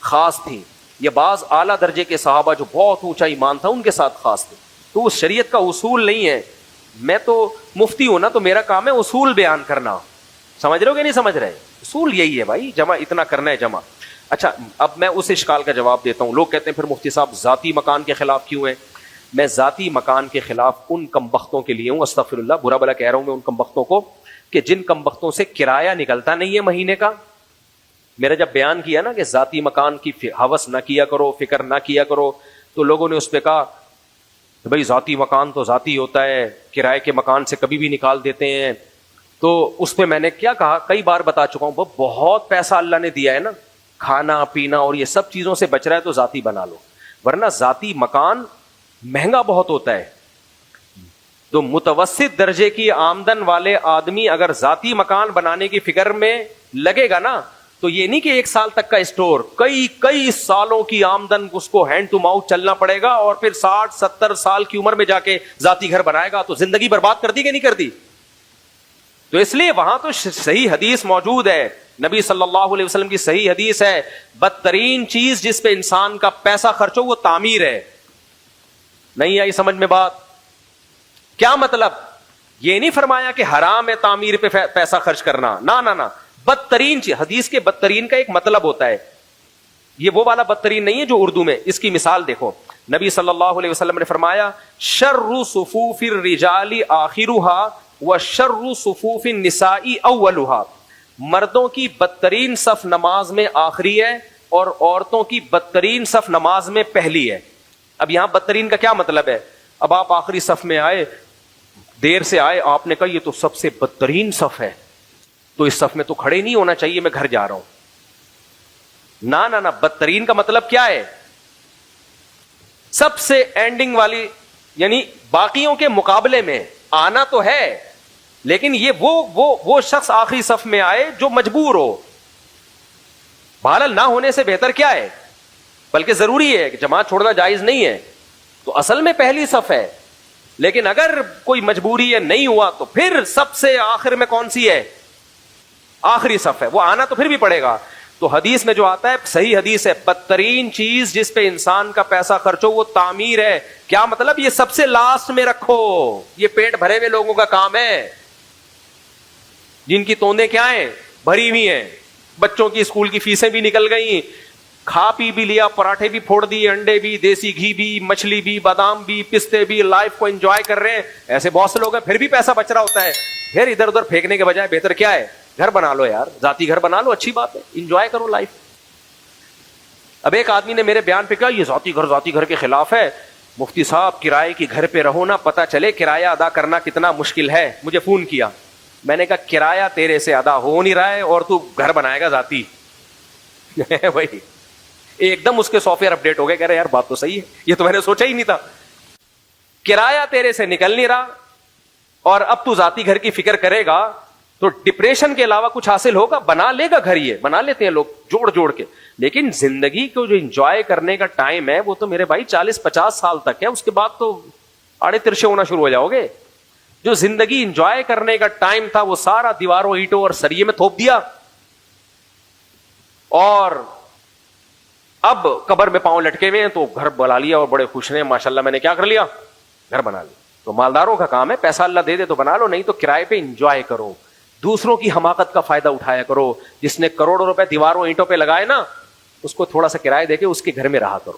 خاص تھیں, یہ بعض اعلیٰ درجے کے صحابہ جو بہت اونچا ایمان تھا ان کے ساتھ خاص تھے. تو اس شریعت کا اصول نہیں ہے. میں تو مفتی ہوں نا, تو میرا کام ہے اصول بیان کرنا. سمجھ رہے ہو کہ نہیں سمجھ رہے؟ اصول یہی ہے بھائی, جمع اتنا کرنا ہے جمع. اچھا اب میں اس اشکال کا جواب دیتا ہوں. لوگ کہتے ہیں پھر مفتی صاحب ذاتی مکان کے خلاف کیوں ہیں؟ میں ذاتی مکان کے خلاف ان کمبختوں کے لیے ہوں, استغفر اللہ, برا بلا کہہ رہا ہوں میں ان کمبختوں کو, کہ جن کمبختوں سے کرایہ نکلتا نہیں ہے مہینے کا. میرا جب بیان کیا نا کہ ذاتی مکان کی ہوس نہ کیا کرو, فکر نہ کیا کرو, تو لوگوں نے اس پہ کہا کہ بھائی ذاتی مکان تو ذاتی ہوتا ہے, کرائے کے مکان سے کبھی بھی نکال دیتے ہیں. تو اس پہ میں نے کیا کہا, کئی بار بتا چکا ہوں, بہت پیسہ اللہ نے دیا ہے نا, کھانا پینا اور یہ سب چیزوں سے بچ رہا ہے تو ذاتی بنا لو, ورنہ ذاتی مکان مہنگا بہت ہوتا ہے. تو متوسط درجے کی آمدن والے آدمی اگر ذاتی مکان بنانے کی فکر میں لگے گا نا, تو یہ نہیں کہ 1 سال تک کا اسٹور, کئی سالوں کی آمدن اس کو ہینڈ ٹو ماؤتھ چلنا پڑے گا, اور پھر 60-70 سال کی عمر میں جا کے ذاتی گھر بنائے گا. تو زندگی برباد کر دی کہ نہیں کر دی؟ تو اس لیے وہاں تو صحیح حدیث موجود ہے, نبی صلی اللہ علیہ وسلم کی صحیح حدیث ہے, بدترین چیز جس پہ انسان کا پیسہ خرچ ہو وہ تعمیر ہے. نہیں آئی سمجھ میں بات؟ کیا مطلب؟ یہ نہیں فرمایا کہ حرام ہے تعمیر پہ پیسہ خرچ کرنا, نہ بدترین چیز. حدیث کے بدترین کا ایک مطلب ہوتا ہے, یہ وہ والا بدترین نہیں ہے جو اردو میں. اس کی مثال دیکھو, نبی صلی اللہ علیہ وسلم نے فرمایا شر صفوف الرجال آخرها وشر صفوف النساء اولها. مردوں کی بدترین صف نماز میں آخری ہے اور عورتوں کی بدترین صف نماز میں پہلی ہے. اب یہاں بدترین کا کیا مطلب ہے؟ اب آپ آخری صف میں آئے, دیر سے آئے, آپ نے کہا یہ تو سب سے بدترین صف ہے, تو اس صف میں تو کھڑے نہیں ہونا چاہیے, میں گھر جا رہا ہوں. نہ بدترین کا مطلب کیا ہے؟ سب سے اینڈنگ والی, یعنی باقیوں کے مقابلے میں آنا تو ہے, لیکن یہ وہ شخص آخری صف میں آئے جو مجبور ہو. بہرحال نہ ہونے سے بہتر کیا ہے, بلکہ ضروری ہے کہ جماعت چھوڑنا جائز نہیں ہے, تو اصل میں پہلی صف ہے. لیکن اگر کوئی مجبوری ہے نہیں ہوا تو پھر سب سے آخر میں کون سی ہے؟ آخری صف ہے, وہ آنا تو پھر بھی پڑے گا. تو حدیث میں جو آتا ہے صحیح حدیث ہے, بدترین چیز جس پہ انسان کا پیسہ خرچ ہو وہ تعمیر ہے. کیا مطلب؟ یہ سب سے لاسٹ میں رکھو. یہ پیٹ بھرے ہوئے لوگوں کا کام ہے, جن کی توندیں کیا ہیں, بھری ہوئی ہیں, بچوں کی اسکول کی فیسیں بھی نکل گئی, کھا پی بھی لیا, پراٹھے بھی پھوڑ دیے, انڈے بھی, دیسی گھی بھی, مچھلی بھی, بادام بھی, پستے بھی, لائف کو انجوائے کر رہے ہیں. ایسے بہت سے لوگ ہیں, پھر بھی پیسہ بچ رہا ہوتا ہے. پھر ادھر ادھر پھینکنے کے بجائے بہتر کیا ہے؟ گھر بنا لو یار, ذاتی گھر بنا لو, اچھی بات ہے, انجوائے کرو لائف. اب ایک آدمی نے میرے بیان پہ کہا یہ ذاتی گھر کے خلاف ہے. مفتی صاحب کرائے کی گھر پہ رہو نا, پتہ چلے کرایہ ادا کرنا کتنا مشکل ہے. مجھے فون کیا, میں نے کہا کرایہ تیرے سے ادا ہو نہیں رہا ہے اور تو گھر بنائے گا ذاتی. بھائی ایک دم اس کے سافٹ ویئر اپڈیٹ ہو گئے, کہہ رہے یار بات تو صحیح ہے, یہ تو میں نے سوچا ہی نہیں تھا. کرایہ تیرے سے نکل نہیں رہا اور اب تو ذاتی گھر کی فکر کرے گا تو ڈپریشن کے علاوہ کچھ حاصل ہوگا؟ بنا لے گا گھر, یہ بنا لیتے ہیں لوگ جوڑ کے, لیکن زندگی کو جو انجوائے کرنے کا ٹائم ہے وہ تو میرے بھائی 40-50 سال تک ہے. اس کے بعد تو آڑے ترشے ہونا شروع ہو جاؤ گے. جو زندگی انجوائے کرنے کا ٹائم تھا وہ سارا دیواروں, اینٹوں اور سریے میں تھوپ دیا, اور اب قبر میں پاؤں لٹکے ہوئے ہیں تو گھر بنا لیا اور بڑے خوش ہیں, ماشاءاللہ میں نے کیا کر لیا, گھر بنا لیا. تو مالداروں کا کام ہے, پیسہ اللہ دے دے تو بنا لو, نہیں تو کرائے پہ انجوائے کرو. دوسروں کی حماقت کا فائدہ اٹھایا کرو. جس نے کروڑوں روپے دیواروں اینٹوں پہ لگائے نا, اس کو تھوڑا سا کرایہ دے کے اس کے گھر میں رہا کرو.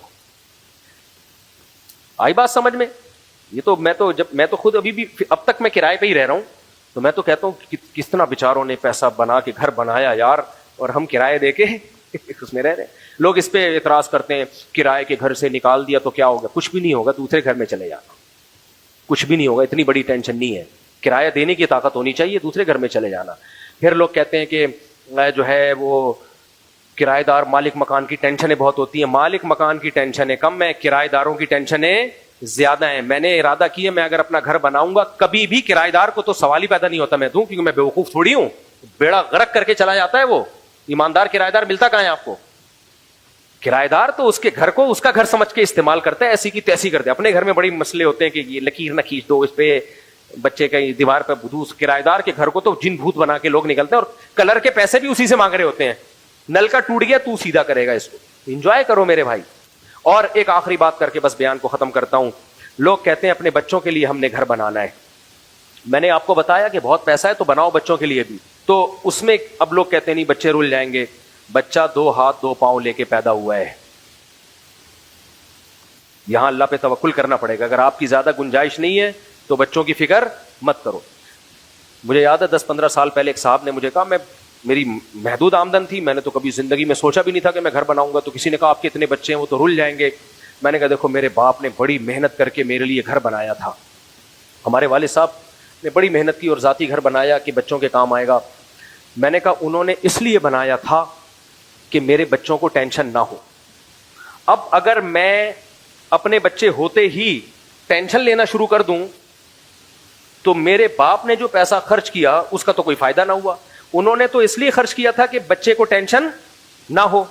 آئی بات سمجھ میں؟ یہ تو میں تو خود ابھی بھی اب تک میں کرائے پہ ہی رہ رہا ہوں, تو میں تو کہتا ہوں کس طرح بیچاروں نے پیسہ بنا کے گھر بنایا یار, اور ہم کرایہ دے کے اس میں رہ رہے. لوگ اس پہ اعتراض کرتے ہیں کرائے کے گھر سے نکال دیا تو کیا ہوگا؟ کچھ بھی نہیں ہوگا, دوسرے گھر میں چلے جانا, کچھ بھی نہیں ہوگا, اتنی بڑی ٹینشن نہیں ہے. کرایہ دینے کی طاقت ہونی چاہیے, دوسرے گھر میں چلے جانا. پھر لوگ کہتے ہیں کہ جو ہے وہ کرایہ دار مالک مکان کی ٹینشنیں بہت ہوتی ہیں. مالک مکان کی ٹینشنیں کم ہے, کرایہ داروں کی ٹینشنیں زیادہ ہیں. میں نے ارادہ کیا میں اگر اپنا گھر بناؤں گا کبھی بھی کرایہ دار کو تو سوال ہی پیدا نہیں ہوتا میں دوں, کیونکہ میں بیوقوف تھوڑی ہوں. بیڑا غرق کر کے چلا جاتا ہے وہ. ایماندار کرایہ دار ملتا کہاں ہے آپ کو؟ کرایہ دار تو اس کے گھر کو اس کا گھر سمجھ کے استعمال کرتا ہے, ایسی کی تیسی کرتے ہیں. اپنے گھر میں بڑی مسئلے ہوتے ہیں کہ یہ لکیر نہ کھینچ دو اس پہ, بچے کا دیوار پہ بدوس. کرایہ دار کے گھر کو تو جن بھوت بنا کے لوگ نکلتے ہیں, اور کلر کے پیسے بھی اسی سے مانگ رہے ہوتے ہیں. نل کا ٹوٹ گیا تو سیدھا کرے گا اس کو. انجوائے کرو میرے بھائی. اور ایک آخری بات کر کے بس بیان کو ختم کرتا ہوں. لوگ کہتے ہیں اپنے بچوں کے لیے ہم نے گھر بنانا ہے. میں نے آپ کو بتایا کہ بہت پیسہ ہے تو بناؤ بچوں کے لیے بھی. تو اس میں اب لوگ کہتے ہیں نہیں بچے رول جائیں گے. بچہ 2 ہاتھ 2 پاؤں لے کے پیدا ہوا ہے, یہاں اللہ پہ توکل کرنا پڑے گا. اگر آپ کی زیادہ گنجائش نہیں ہے تو بچوں کی فکر مت کرو. مجھے یاد ہے 10-15 سال پہلے ایک صاحب نے مجھے کہا, میری محدود آمدن تھی, میں نے تو کبھی زندگی میں سوچا بھی نہیں تھا کہ میں گھر بناؤں گا. تو کسی نے کہا آپ کے اتنے بچے ہیں وہ تو رل جائیں گے. میں نے کہا دیکھو میرے باپ نے بڑی محنت کر کے میرے لیے گھر بنایا تھا, ہمارے والد صاحب نے بڑی محنت کی اور ذاتی گھر بنایا کہ بچوں کے کام آئے گا. میں نے کہا انہوں نے اس لیے بنایا تھا کہ میرے بچوں کو ٹینشن نہ ہو. اب اگر میں اپنے بچے ہوتے ہی ٹینشن لینا شروع کر دوں تو میرے باپ نے جو پیسہ خرچ کیا اس کا تو کوئی فائدہ نہ ہوا. انہوں نے تو اس لیے خرچ کیا تھا کہ بچے کو ٹینشن نہ ہو,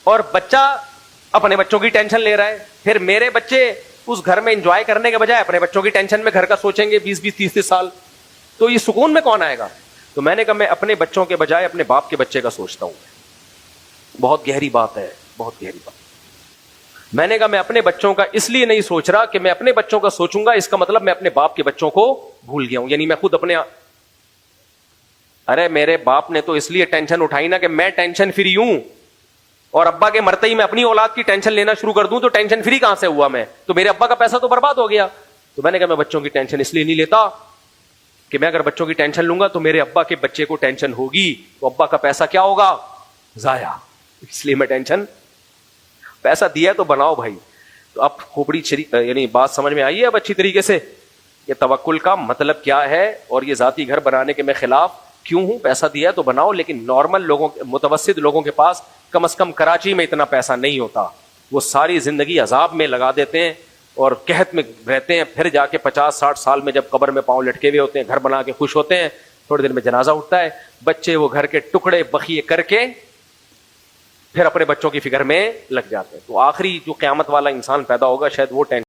اور بچہ اپنے بچوں کی ٹینشن لے رہا ہے. پھر میرے بچے اس گھر میں انجوائے کرنے کے بجائے اپنے بچوں کی ٹینشن میں گھر کا سوچیں گے 20-30 سال. تو یہ سکون میں کون آئے گا؟ تو میں نے کہا میں اپنے بچوں کے بجائے اپنے باپ کے بچے کا سوچتا ہوں. بہت گہری بات ہے, بہت گہری بات. میں نے کہا میں اپنے بچوں کا اس لیے نہیں سوچ رہا کہ میں اپنے بچوں کا سوچوں گا اس کا مطلب میں اپنے باپ کے بچوں کو بھول گیا ہوں. یعنی میں خود اپنے, ارے میرے باپ نے تو اس لیے ٹینشن اٹھائی نا کہ میں ٹینشن فری ہوں, اور ابا کے مرتے ہی میں اپنی اولاد کی ٹینشن لینا شروع کر دوں تو ٹینشن فری کہاں سے ہوا میں؟ تو میرے ابا کا پیسہ تو برباد ہو گیا. تو میں نے کہا میں بچوں کی ٹینشن اس لیے نہیں لیتا کہ میں اگر بچوں کی ٹینشن لوں گا تو میرے ابا کے بچے کو ٹینشن ہوگی, تو ابا کا پیسہ کیا ہوگا؟ ضائع. اس لیے میں ٹینشن, پیسہ دیا ہے تو بناؤ بھائی. تو اب کھوپڑی یعنی بات سمجھ میں آئی ہے اب اچھی طریقے سے کہ توکل کا مطلب کیا ہے, اور یہ ذاتی گھر بنانے کے میں خلاف کیوں ہوں. پیسہ دیا ہے تو بناؤ, لیکن نارمل لوگوں, متوسط لوگوں کے پاس کم از کم کراچی میں اتنا پیسہ نہیں ہوتا. وہ ساری زندگی عذاب میں لگا دیتے ہیں اور قحط میں رہتے ہیں, پھر جا کے 50-60 سال میں جب قبر میں پاؤں لٹکے ہوئے ہوتے ہیں, گھر بنا کے خوش ہوتے ہیں, تھوڑی دیر میں جنازہ اٹھتا ہے, بچے وہ گھر کے ٹکڑے بخیے کر کے پھر اپنے بچوں کی فکر میں لگ جاتے ہیں. تو آخری جو قیامت والا انسان پیدا ہوگا شاید وہ ٹینشن